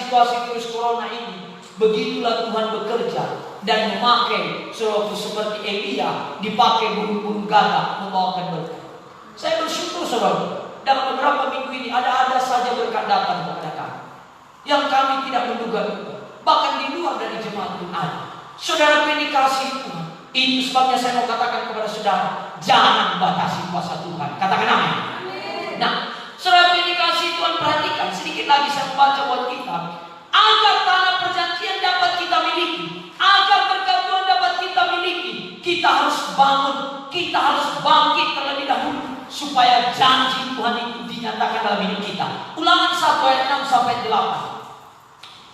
situasi virus corona ini, begitulah Tuhan bekerja dan memakai saudaraku seperti Elia, dipakai burung-burung gagak membawakan berkat. Saya bersyukur saudara, dalam beberapa minggu ini ada saja berkat datang kepada kami yang kami tidak menduga-duga, bahkan di luar dari jemaat pun ada. Saudara ini kasih Tuhan. Itu sebabnya saya mau katakan kepada saudara, jangan batasi kuasa Tuhan. Katakan amin. Nah, saudara ini kasih Tuhan, perhatikan sedikit lagi saya membaca buat kita. Agar tanah perjanjian dapat kita miliki, agar berkat Tuhan dapat kita miliki, kita harus bangun, kita harus bangkit terlebih dahulu supaya janji Tuhan itu dinyatakan dalam hidup kita. Ulangan 1 ayat 6 sampai 8.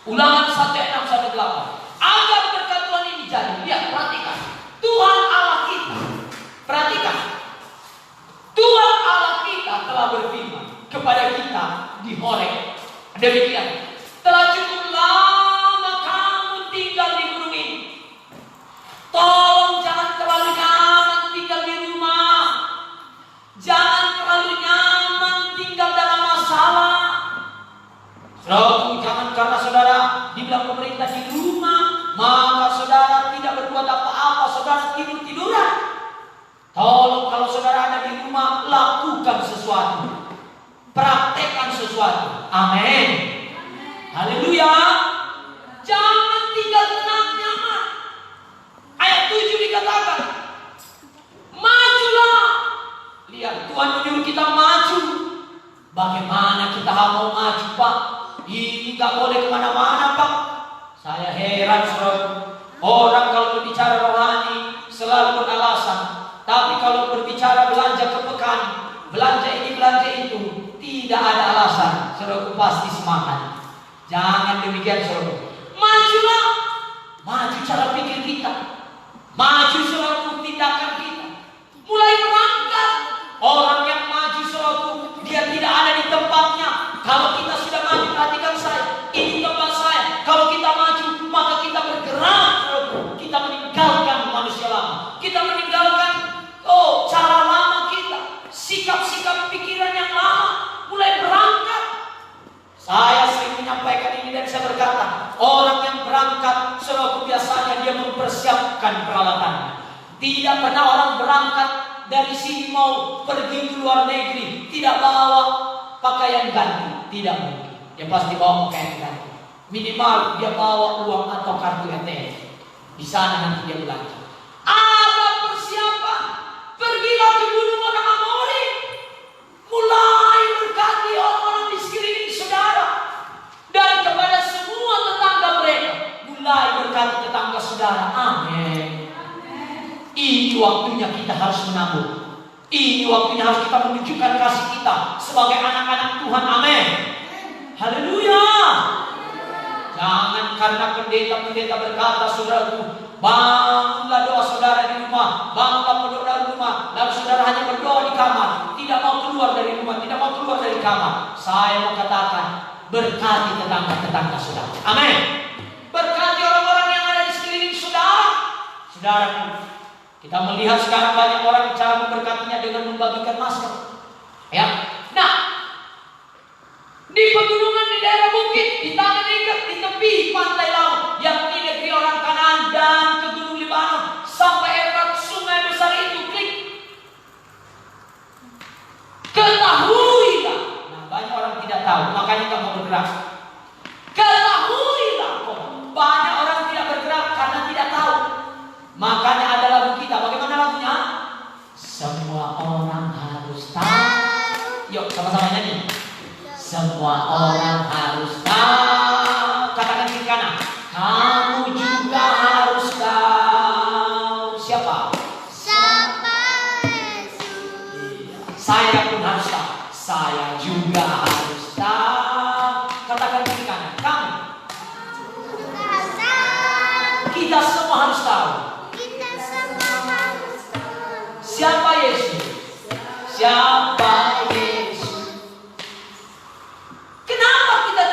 Ulangan 1 ayat 6 sampai 8. Agar berkat Tuhan ini jadi. Lihat, perhatikan. Tuhan Allah kita. Perhatikan. Tuhan Allah kita telah berfirman kepada kita di Horeb. Demikian. Telah cukup lama kamu tinggal di bumi ini. Tolong jangan terlalu nyaman tinggal di rumah. Jangan terlalu nyaman tinggal dalam masalah. Saudara, jangan karena saudara dibilang pemerintah di rumah, maka saudara tidak berbuat apa-apa, saudara tidur-tiduran. Tolong kalau saudara ada di rumah, lakukan sesuatu. Praktekkan sesuatu. Amin. Haleluya. Jangan tinggal tenang nyaman. Ayat 7 dikatakan, majulah. Lihat, Tuhan menyuruh kita maju. Bagaimana kita mau maju, Pak? Ini gak boleh kemana-mana, Pak. Saya heran, saudara. Orang kalau berbicara rohani selalu beralasan. Tapi kalau berbicara belanja kepekan, belanja ini, belanja itu, tidak ada alasan. Saudara pasti semangat. Jangan demikian, saudara. Majulah. Maju cara pikir kita. Maju saudara tindakan kita. Mulai berangkat. Orang yang maju saudara, dia tidak ada di tempatnya. Kalau kita sudah maju, perhatikan saya. Ini tempat saya. Kalau kita maju, maka kita bergerak, saudara. Kita meninggalkan manusia lama. Kita meninggalkan cara lama kita. Sikap-sikap pikiran yang lama. Mulai berangkat. Saya sering menyampaikan ini dan saya berkata, orang yang berangkat selalu biasanya dia mempersiapkan peralatannya. Tidak pernah orang berangkat dari sini mau pergi ke luar negeri tidak bawa pakaian ganti, tidak mungkin. Dia pasti bawa pakaian ganti. Minimal dia bawa uang atau kartu ATM. Di sana nanti dia belanja. Ada persiapan. Pergilah ke Gunung Amori. Mulai berkati orang-orang di sekeliling saudara. Dan kepada semua tetangga mereka. Mulai berkati tetangga saudara. Amin. Ini waktunya kita harus menabur. Ini waktunya harus kita menunjukkan kasih kita sebagai anak-anak Tuhan. Amin. Haleluya. Jangan karena pendeta-pendeta berkata, saudaraku, bangunlah doa saudara di rumah, bangunlah berdoa di rumah, lalu saudara hanya berdoa di kamar, tidak mau keluar dari rumah, tidak mau keluar dari kamar. Saya mau katakan, berkati tetangga-tetangga saudara. Amin. Berkati orang-orang yang ada di sekeliling saudara. Saudaraku, kita melihat sekarang banyak orang cara memberkatinya dengan membagikan masker. Ya, nah, di pegunungan di daerah bukit, di tanah ikat, di tepi pantai laut, yakni negeri orang Kanaan dan ke Gunung Libanon, sampai Efrat sungai besar itu, klik. Ketahuilah. Nah, banyak orang tidak tahu, makanya kamu bergerak. Ketahuilah, banyak orang tidak bergerak karena tidak tahu. Makanya ada lagu kita, bagaimana lagunya? Semua orang harus tahu. Yuk, sama-sama nyanyi. Semua orang harus tahu. Katakan kiri kanan. Kamu juga harus tahu. Siapa? Siapa Yesus? Saya pun harus tahu. Saya juga harus tahu. Katakan kiri kanan. Kamu. Juga harus tahu. Kita semua harus tahu. Kita semua harus tahu. Siapa Yesus? Siapa Yesus? Kenapa kita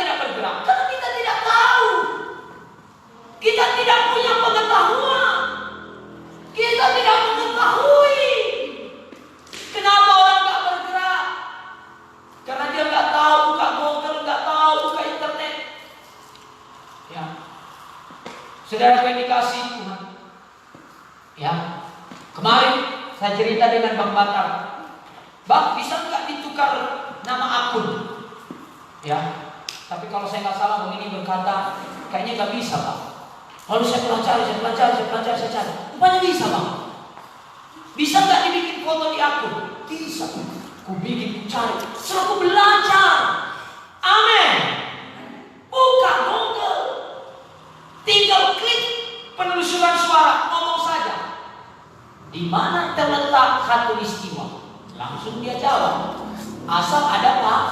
Saudara yang dikasihi Tuhan, ya, kemarin saya cerita dengan Bang Batar, Bang, bisa nggak ditukar nama akun? Ya, tapi kalau saya nggak salah Bang ini berkata, kayaknya nggak bisa Bang. Lalu saya pelajari, saya cari. Rupanya bisa Bang. Bisa nggak dibikin foto di akun? Bisa. Ku bikin, ku cari. Setelah ku belajar. Amin. Buka Google. Tinggal klik penelusuran suara, ngomong saja. Di mana terletak khatulistiwa? Langsung dia jawab. Asal ada Pak.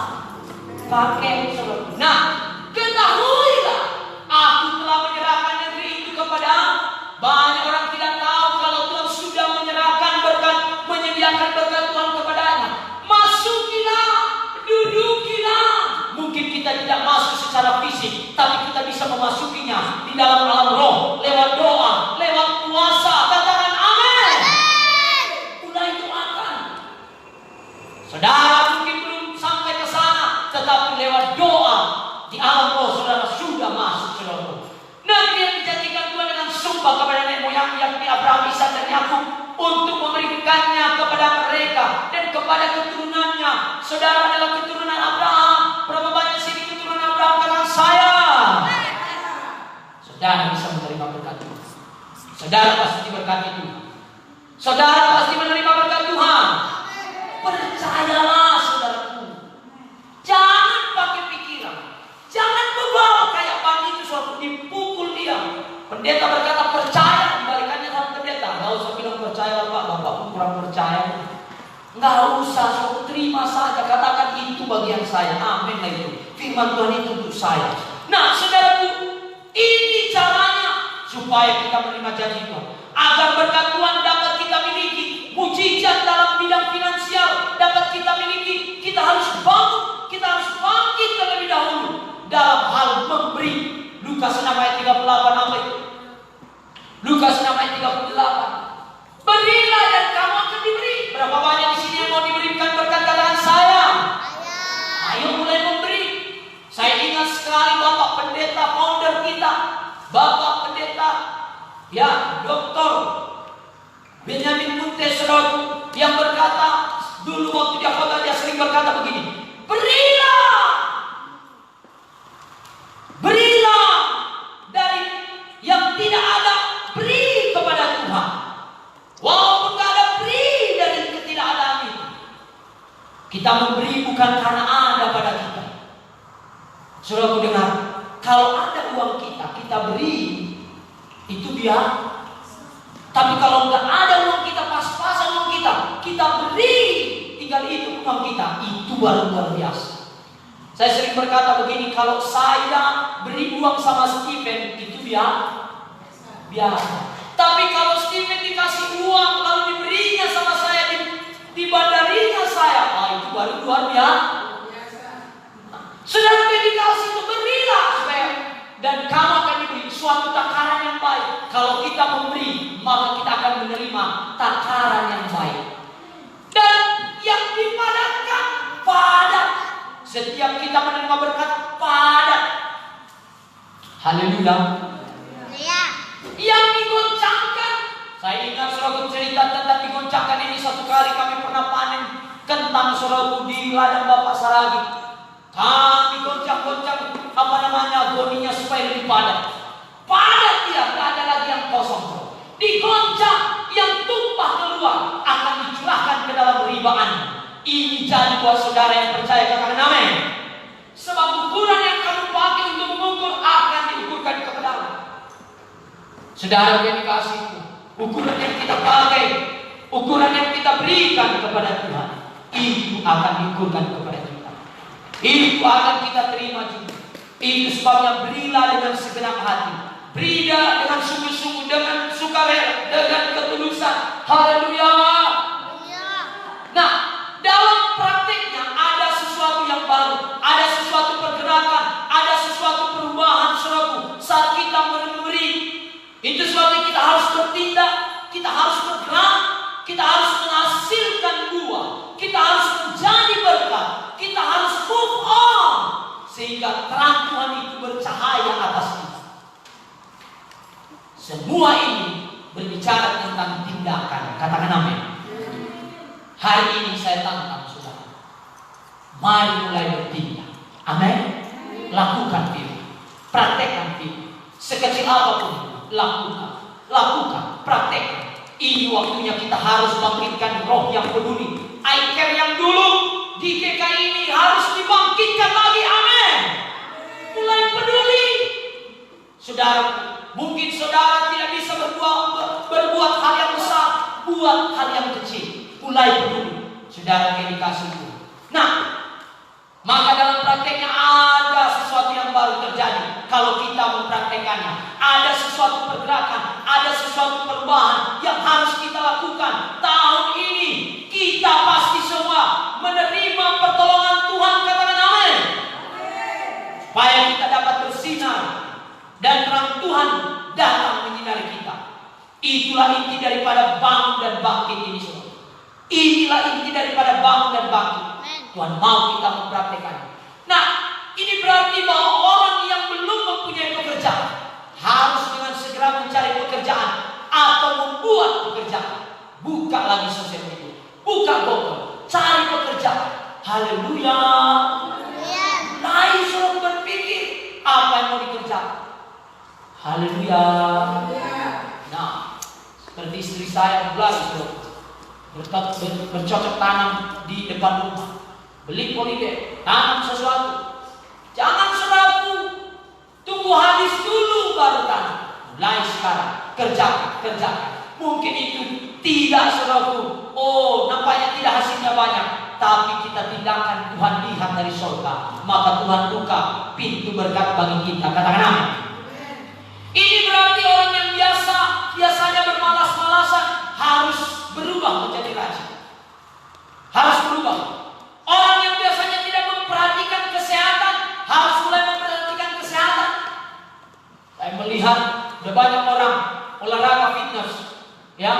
Pakai. Nah, ketahuilah, aku telah menyerahkan negeri itu kepada. Banyak orang tidak tahu kalau Tuhan sudah menyediakan berkat Tuhan kepadanya. Masukilah, dudukilah. Mungkin kita tidak masuk secara fisik, tapi kita bisa memasukinya di dalam alam roh, lewat doa, lewat puasa. Katakan amin. Mulai doakan. Saudara mungkin belum sampai ke sana, tetapi lewat doa di alam roh saudara sudah masuk, saudara. Negeri yang dijanjikan Tuhan dengan sumpah kepada nenek moyang yakni Abraham, Ishak dan Yakub untuk memberikannya kepada mereka dan kepada keturunannya. Saudara adalah keturunan Abraham. Berapa banyak sini keturunan Abraham? Katakan saya. Saudara bisa menerima berkat Tuhan. Saudara pasti diberkati Tuhan. Saudara pasti menerima berkat Tuhan. Percayalah saudaraku. Jangan pakai pikiran. Jangan bebawa kayak pagi itu suatu dipukul dia. Pendeta berkata percaya, dibalikannya sama pendeta. Gak usah bilang percaya Pak, Bapak pun kurang percaya. Gak usah, suatu terima saja. Katakan itu bagian saya. Amin lah itu. Firman Tuhan itu untuk saya. Nah saudaraku, ini caranya supaya kita menerima janji Tuhan. Agar berkat Tuhan dapat kita miliki, mujizat dalam bidang finansial dapat kita miliki, kita harus bangun, kita harus bangkit terlebih dahulu dalam hal memberi. Lukas 6 ayat 38 apa itu? Lukas 6 ayat 38. Berilah dan kamu akan diberi. Berapa banyak di sini yang mau diberikan berkat? Katakan saya. Ayo mulai memberi. Saya ingat sekali Bapak Pendeta founder kita, Bapak Pendeta ya Dr. Benjamin Muntes yang berkata dulu waktu dia khotbah dia sering berkata begini, berilah dari yang tidak ada, beri kepada Tuhan. Walaupun tidak ada, beri dari ketidakadaan itu. Kita memberi bukan karena ada pada kita. Saudara dengar, kalau ada uang kita, kita beri, itu biar. Tapi kalau nggak ada uang kita, pas-pasan uang kita beri, tinggal itu uang kita, itu baru luar biasa. Saya sering berkata begini, kalau saya beri uang sama Stephen, itu biasa. Tapi kalau Stephen dikasih uang, lalu diberinya sama saya, dibandarinya saya, itu baru luar biasa. Saudara dikasih itu berilah supaya, dan kamu akan diberi suatu takaran yang baik. Kalau kita memberi, maka kita akan menerima takaran yang baik. Dan yang dipadatkan padat. Setiap kita menerima berkat padat. Haleluya. Yang digoncangkan. Saya ingat saudara cerita tentang digoncangkan ini. Satu kali kami pernah panen kentang saudara di ladang Bapak Saragi. Kami goncang-goncang goninya supaya lebih padat. Padat dia, tidak ada lagi yang kosong. Digoncang, yang tumpah keluar akan dicurahkan ke dalam ribaan. Ini jadi buat saudara yang percaya, katakan amin. Sebab ukuran yang kamu pakai untuk mengukur akan diukurkan kepadamu. Saudara yang dikasihi, ukuran yang kita pakai, ukuran yang kita berikan kepada Tuhan, itu akan diukurkan kepada kita. Itu akan kita terima juga. Itu sebabnya berilah dengan segenap hati. Berilah dengan sungguh-sungguh, dengan sukarela, dengan ketulusan. Haleluya. Nah, dalam praktiknya ada sesuatu yang baru, ada sesuatu pergerakan, ada sesuatu perubahan saudaraku saat kita memberi. Itu sebabnya kita harus bertindak, kita harus bergerak, kita harus menghasilkan buah, kita harus menjadi berkat, kita harus move on sehingga terang Tuhan itu bercahaya atas kita. Semua ini berbicara tentang tindakan. Katakan amin. Hari ini saya tantang saudara. Mari mulai bertindak. Amin. Lakukan firman. Praktekkan firman. Sekecil apapun, lakukan, praktekkan. Ini waktunya kita harus bangkitkan roh yang peduli. I care yang dulu di GKI ini harus dibangkitkan lagi. Amin. Mulai peduli. Saudara, mungkin saudara tidak bisa berbuat hal yang besar, buat hal yang kecil. Mulai peduli. Saudara yang dikasihi. Nah, maka dalam prakteknya ada sesuatu yang baru terjadi. Kalau kita mempraktekannya, ada sesuatu pergerakan, ada sesuatu perubahan yang harus kita lakukan. Tahun ini kita pasti semua menerima pertolongan Tuhan. Katakan amin. Supaya kita dapat bersinar dan terang Tuhan datang menyinari kita. Itulah inti daripada bangun dan bangkit ini semua. Inilah inti daripada bangun dan bangkit. Tuhan mau kita mempraktekannya. Nah, ini berarti bahwa orang yang belum mempunyai pekerjaan harus dengan segera mencari pekerjaan atau membuat pekerjaan. Buka lagi sosial media, buka Google, cari pekerjaan. Haleluya. Mulai suruh berpikir apa yang mau dikerjakan. Haleluya. Nah, seperti istri saya belajar bercocok tanam di depan rumah. Beli polybag, tanam sesuatu. Jangan saudaraku tunggu habis dulu baru tanam. Mulai sekarang, kerjakan. Mungkin itu tidak saudaraku. Oh, nampaknya tidak hasilnya banyak. Tapi kita tindakan, Tuhan lihat dari surga. Maka Tuhan buka pintu berkat bagi kita. Katakan amin. Ini berarti orang yang biasanya bermalas-malasan harus berubah menjadi rajin. Harus berubah. Orang yang biasanya tidak memperhatikan kesehatan harus mulai memperhatikan kesehatan. Saya melihat ada banyak orang olahraga fitness, ya,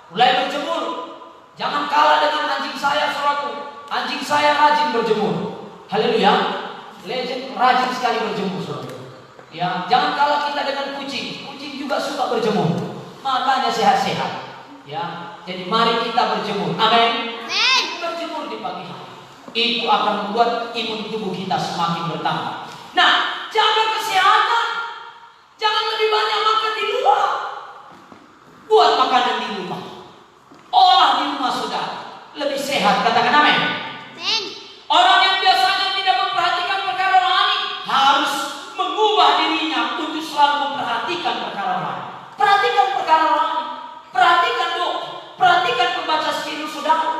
mulai berjemur. Jangan kalah dengan anjing saya, saudaraku. Anjing saya rajin berjemur. Haleluya. Legend rajin sekali berjemur, saudara. Ya, jangan kalah kita dengan kucing. Kucing juga suka berjemur. Makanya sehat-sehat. Ya, jadi mari kita berjemur. Amin. Berjemur di pagi hari. Itu akan membuat imun tubuh kita semakin bertambah. Nah, jaga kesehatan. Jangan lebih banyak makan di luar. Buat makanan di rumah. Olah di rumah saudara. Lebih sehat. Katakan amin. Orang yang biasanya tidak memperhatikan perkara rohani harus mengubah dirinya untuk selalu memperhatikan perkara rohani. Perhatikan perkara rohani. Perhatikan doa. Perhatikan pembaca skripsi saudara.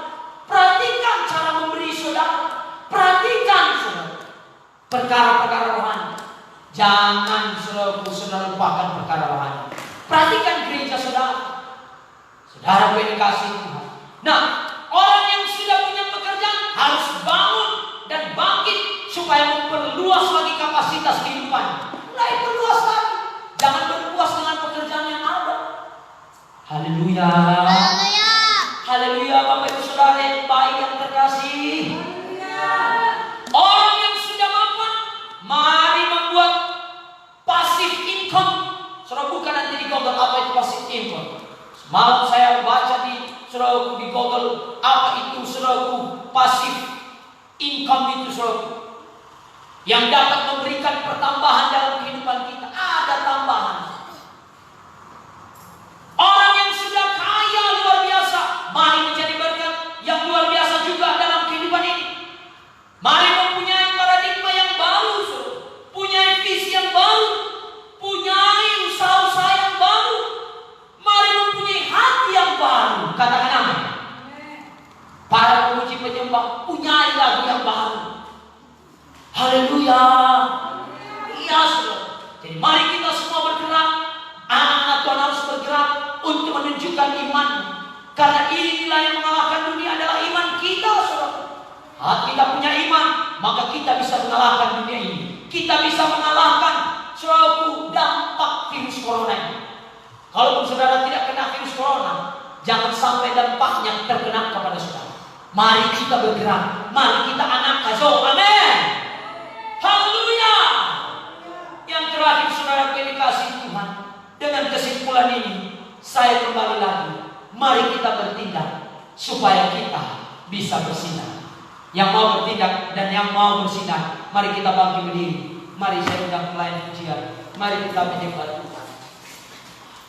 Perhatikan cara memberi saudara. Perhatikan saudara perkara-perkara rohani. Jangan saudara lupakan perkara rohani. Perhatikan gereja saudara. Saudara dikasihi Tuhan. Nah, orang yang sudah punya pekerjaan harus bangun dan bangkit supaya memperluas lagi kapasitas kehidupan. Mulai perluas lagi. Jangan berpuas dengan pekerjaan yang ada. Haleluya. Haleluya, Bapak Ibu Saudara yang baik yang terkasih. Orang yang sudah mapan, mari membuat passive income. Saudara bukan nanti di Google apa itu passive income. Semalam saya baca di saudaraku di Google apa itu saudaraku passive income itu saudaraku. Yang dapat memberikan pertambahan dalam kehidupan kita. Ada tambahan. Orang yang sudah kaya luar biasa, mari menjadi berkat yang luar biasa juga dalam kehidupan ini. Mari mempunyai paradigma yang baru, punya visi yang baru, punyai usaha-usaha yang baru. Mari mempunyai hati yang baru. Katakan amin. Para pemuji penyembah, punyai lagu yang baru. Haleluya. Iya, saudara. Jadi mari kita semua bergerak. Anak-anak Tuhan harus bergerak untuk menunjukkan iman. Karena inilah yang mengalahkan dunia adalah iman kita, saudara. Saat kita punya iman, maka kita bisa mengalahkan dunia ini. Kita bisa mengalahkan suatu dampak virus corona ini. Kalaupun saudara tidak kena virus corona, jangan sampai dampaknya terkena kepada saudara. Mari kita bergerak. Mari kita anak kazau. Amin. Haleluya. Yang terakhir saudara dikasihi Tuhan, dengan kesimpulan Yang mau bertindak dan yang mau bersinar, mari kita bangkit berdiri. Mari saya undang pelayan pujian. Mari kita menyembah Tuhan.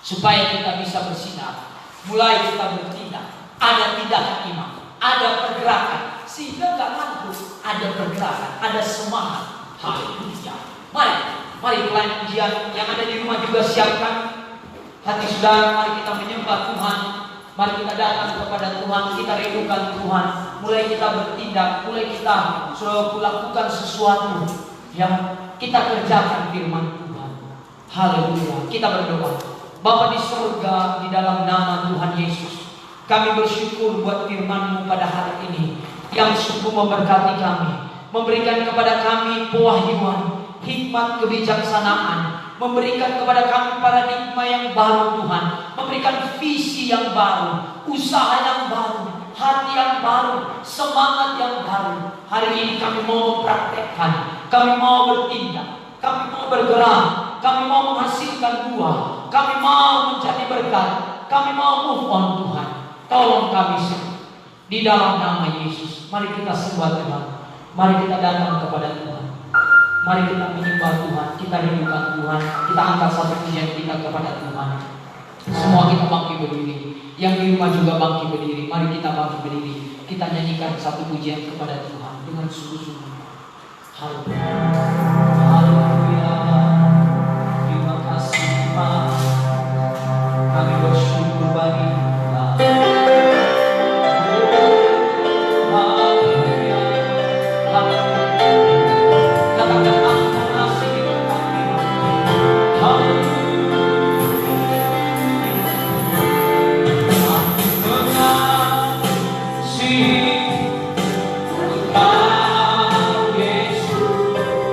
Supaya kita bisa bersinar. Mulai kita bertindak. Ada tindakan iman, ada pergerakan. Sehingga gak ngantuk. Ada pergerakan, ada semangat. Haleluya. Mari pelayan pujian yang ada di rumah juga siapkan hati saudara. Mari kita menyembah Tuhan. Mari kita datang kepada Tuhan. Kita rindukan Tuhan. Mulai kita bertindak. Mulai kita sudah lakukan sesuatu yang kita kerjakan firman Tuhan. Haleluya. Kita berdoa. Bapa di surga, di dalam nama Tuhan Yesus, kami bersyukur buat firman-Mu pada hari ini yang sungguh memberkati kami, memberikan kepada kami pewahyuan, hikmat, kebijaksanaan, memberikan kepada kami paradigma yang baru Tuhan, memberikan visi yang baru, usaha yang baru, hati yang baru, semangat yang baru. Hari ini kami mau mempraktekkan, kami mau bertindak, kami mau bergerak, kami mau menghasilkan buah, kami mau menjadi berkat, kami mau move on Tuhan. Tolong kami semua di dalam nama Yesus. Mari kita sembah Tuhan, mari kita datang kepada Tuhan. Mari kita menyembah Tuhan, kita rindukan Tuhan, kita angkat satu pujian kita kepada Tuhan. Semua kita bangkit berdiri, yang di rumah juga bangkit berdiri. Mari kita bangkit berdiri, kita nyanyikan satu pujian kepada Tuhan dengan sungguh-sungguh. Haleluya, haleluya. Terima kasih Tuhan, kami bersyukur bagi Tuhan. Yesus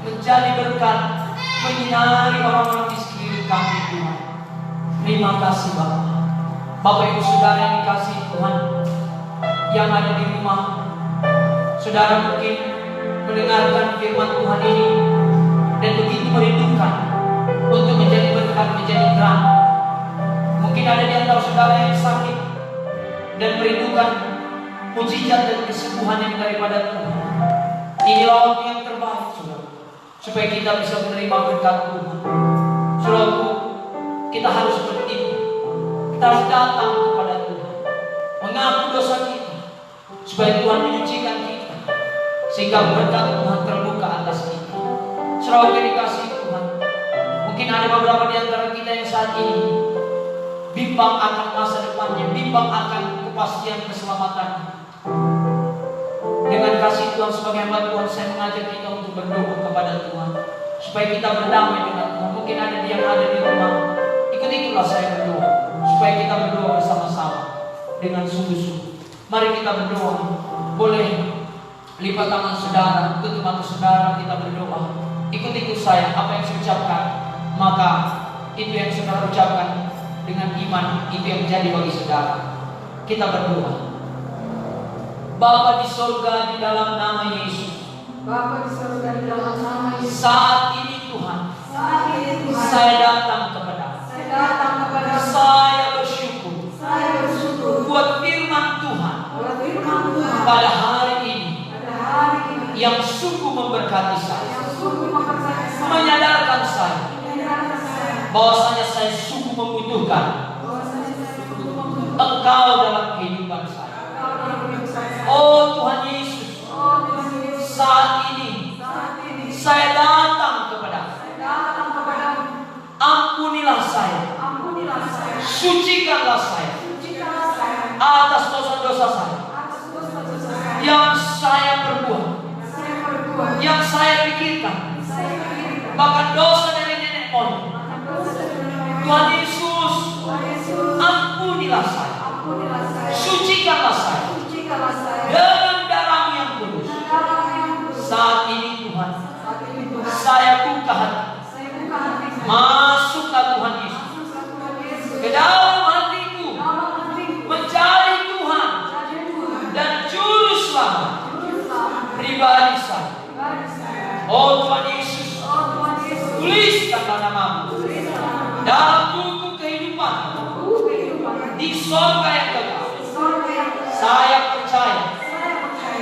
menjadi berkat, menyinari orang-orang di sekeliling kami Tuhan. Terima kasih Bapak. Bapak Ibu Saudara yang dikasihi Tuhan, yang ada di rumah, Saudara mungkin mendengarkan firman Tuhan ini dan begitu merindukan untuk menjadi berkat, menjadi terang. Mungkin ada di antara saudara yang sakit dan merindukan mujizat dan kesembuhan yang daripada Tuhan. Inilah waktu yang terbaik, saudara, supaya kita bisa menerima berkat Tuhan. Saudaraku, kita harus bertindak, kita harus datang kepada Tuhan, mengaku dosa kita, supaya Tuhan menyucikan kita, sehingga berkat Tuhan terbuka atas kita. Saudara yang dikasihi Tuhan, mungkin ada beberapa di antara kita yang saat ini bimbang akan masa depannya, bimbang akan kepastian keselamatan. Dengan kasih Tuhan sebagai hamba Tuhan, saya mengajak kita untuk berdoa kepada Tuhan, supaya kita berdamai dengan Tuhan. Mungkin ada yang ada di rumah, ikut-ikutlah saya berdoa, supaya kita berdoa bersama-sama dengan sungguh-sungguh. Mari kita berdoa. Boleh lipat tangan saudara, tutup mata saudara, kita berdoa. Ikut-ikut saya, apa yang saya ucapkan, maka itu yang saudara ucapkan dengan iman, itu yang menjadi bagi saudara. Kita berdoa. Bapa di surga, di dalam nama Yesus, Bapa di surga, di dalam nama Yesus, saat ini Tuhan, saya datang kepada, saya bersyukur buat firman Tuhan pada hari ini yang sungguh memberkati saya, menyadarkan saya bahwasanya saya sungguh membutuhkan Engkau dalam kehidupan saya. Oh Tuhan Yesus, saat ini saya datang kepadamu. Ampunilah saya, sucikanlah saya atas dosa-dosa saya yang saya perbuat, yang saya pikirkan, bahkan dosa dari nenek moyang. Tuhan Yesus, ampunilah saya, sucikanlah saya dengan darah yang kudus. Saat ini Tuhan, saya buka hati, masuklah Tuhan Yesus ke dalam hatiku, menjadi Tuhan dan juru selamat pribadi saya. Oh Tuhan Yesus, tuliskanlah namamu dalam buku kehidupan di surga yang kekal. Saya percaya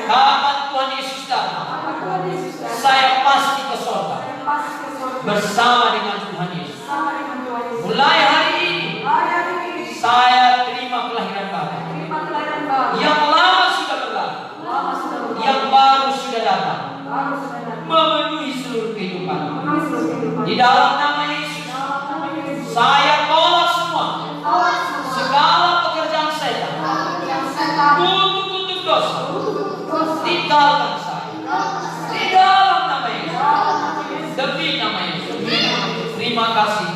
kapan Tuhan Yesus datang, saya pasti ke surga bersama dengan Tuhan Yesus. Mulai hari ini saya terima kelahiran baru. Yang lama sudah berlalu, yang baru sudah datang, memenuhi seluruh kehidupan. Di dalam nama Yesus, saya tolak semua segala pekerjaan setan, kutuk-kutuk dosa, tinggalkan saya. Di dalam nama Yesus, demi nama Yesus. Terima kasih.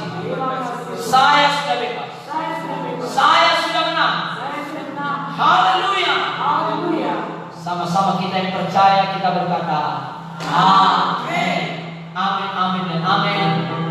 Saya sudah bebas. Saya sudah menang. Haleluya. Sama-sama kita yang percaya, kita berkata amin. Amin, amin, dan amin.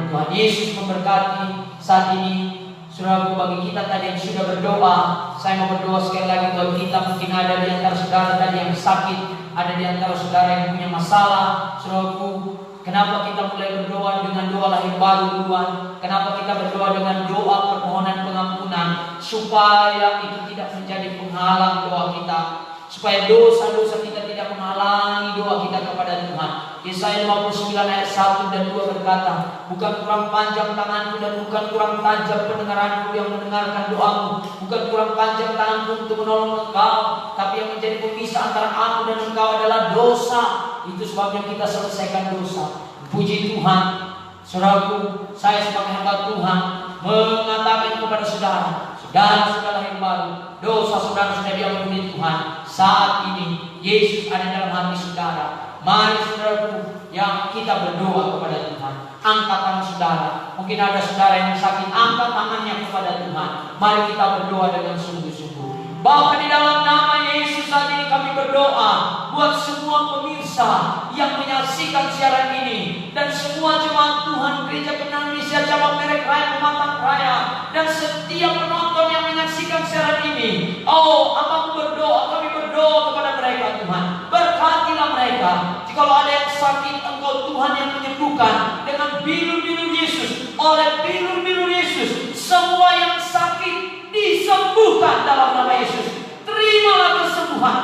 Tuhan Yesus memberkati. Saat ini, saudaraku, bagi kita tadi yang sudah berdoa, saya mau berdoa sekali lagi buat kita. Mungkin ada di antara saudara tadi yang sakit, ada di antara saudara yang punya masalah. Saudaraku, kenapa kita mulai berdoa dengan doa lahir baru duluan? Kenapa kita berdoa dengan doa permohonan pengampunan? Supaya itu tidak menjadi penghalang doa kita, supaya dosa-dosa kita tidak menghalangi doa kita kepada Tuhan. Yesaya 59 ayat 1 dan 2 berkata, bukan kurang panjang tanganku dan bukan kurang tajam pendengaranku yang mendengarkan doamu, bukan kurang panjang tanganku untuk menolong engkau, tapi yang menjadi pemisah antara aku dan engkau adalah dosa. Itu sebabnya kita selesaikan dosa. Puji Tuhan. Saudaraku, saya sebagai hamba Tuhan mengatakan kepada saudara, saudara sudah lahir baru, dosa saudara sudah diampuni Tuhan. Saat ini Yesus ada dalam hati saudara. Mari saudaraku, yang kita berdoa kepada Tuhan. Angkat tangan saudara. Mungkin ada saudara yang sakit, angkat tangannya kepada Tuhan. Mari kita berdoa dengan sungguh-sungguh. Bapa, di dalam nama Yesus saat ini kami berdoa buat semua pemirsa yang menyaksikan siaran ini dan semua jemaat Tuhan Gereja Kebenaran Indonesia cabang Merek Raya Pematang Raya dan setiap penonton yang menyaksikan siaran ini. Oh, Abang berdoa, kami berdoa kepada mereka Tuhan. Berkatilah mereka. Jikalau ada yang sakit, Engkau Tuhan yang menyembuhkan dengan bilur-bilur Yesus. Oleh bilur-bilur Yesus, semua yang sakit disembuhkan dalam nama Yesus. Terimalah kesembuhan,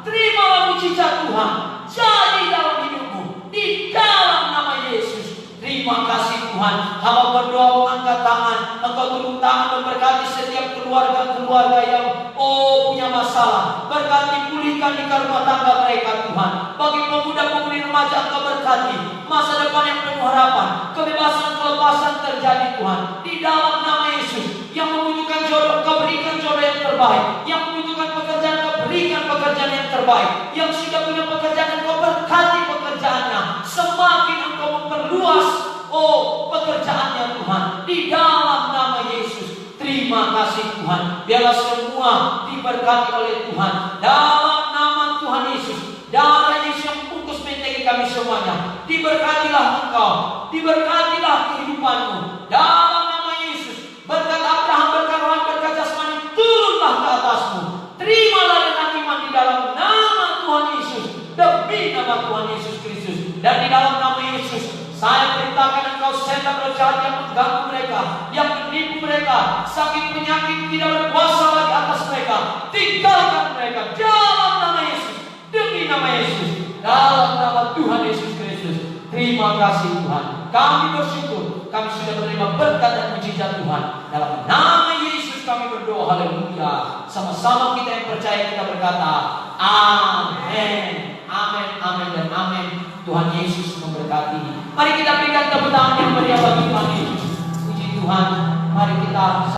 terimalah mujizat Tuhan jadi dalam hidupmu di dalam nama Yesus. Terima kasih Tuhan. Hamba berdoa mengangkat tangan, Engkau turun tangan memberkati setiap keluarga-keluarga yang punya masalah. Berkati, pulihkan di rumah tangga mereka Tuhan. Bagi pemuda-pemudi remaja Engkau berkati masa depan yang penuh harapan, kebebasan-kelepasan terjadi Tuhan di dalam nama Yesus. Yang membutuhkan jodoh, Kau berikan jodoh yang terbaik. Yang membutuhkan pekerjaan, Kau berikan pekerjaan yang terbaik. Yang sudah punya pekerjaan, Kau berkati pekerjaannya. Semakin Engkau memperluas pekerjaannya Tuhan di dalam nama Yesus. Terima kasih Tuhan. Biarlah semua diberkati oleh Tuhan dalam nama Tuhan Yesus. Darah Yesus yang bungkus mentengi kami semuanya. Diberkatilah Engkau, diberkatilah kehidupanmu dalam nama Yesus. Berkat Abraham, berkat rohani, berkat jasmani turunlah ke atasmu. Terimalah dengan iman di dalam nama Tuhan Yesus, demi nama Tuhan Yesus Kristus. Dan di dalam nama Yesus, saya perintahkan Engkau setan roh jahat yang mengganggu mereka, yang menipu mereka, sakit penyakit tidak berkuasa lagi atas mereka. Tinggalkan mereka dalam nama Yesus, demi nama Yesus, dalam nama Tuhan Yesus Kristus. Terima kasih Tuhan. Kami bersyukur, kami sudah menerima berkat dan mujizat Tuhan. Dalam nama Yesus kami berdoa, haleluya. Sama-sama kita yang percaya, kita berkata amin, amin, amin, dan amin. Tuhan Yesus memberkati. Mari kita berikan tepuk tangan yang meriah bagi Tuhan Yesus. Puji Tuhan. Mari kita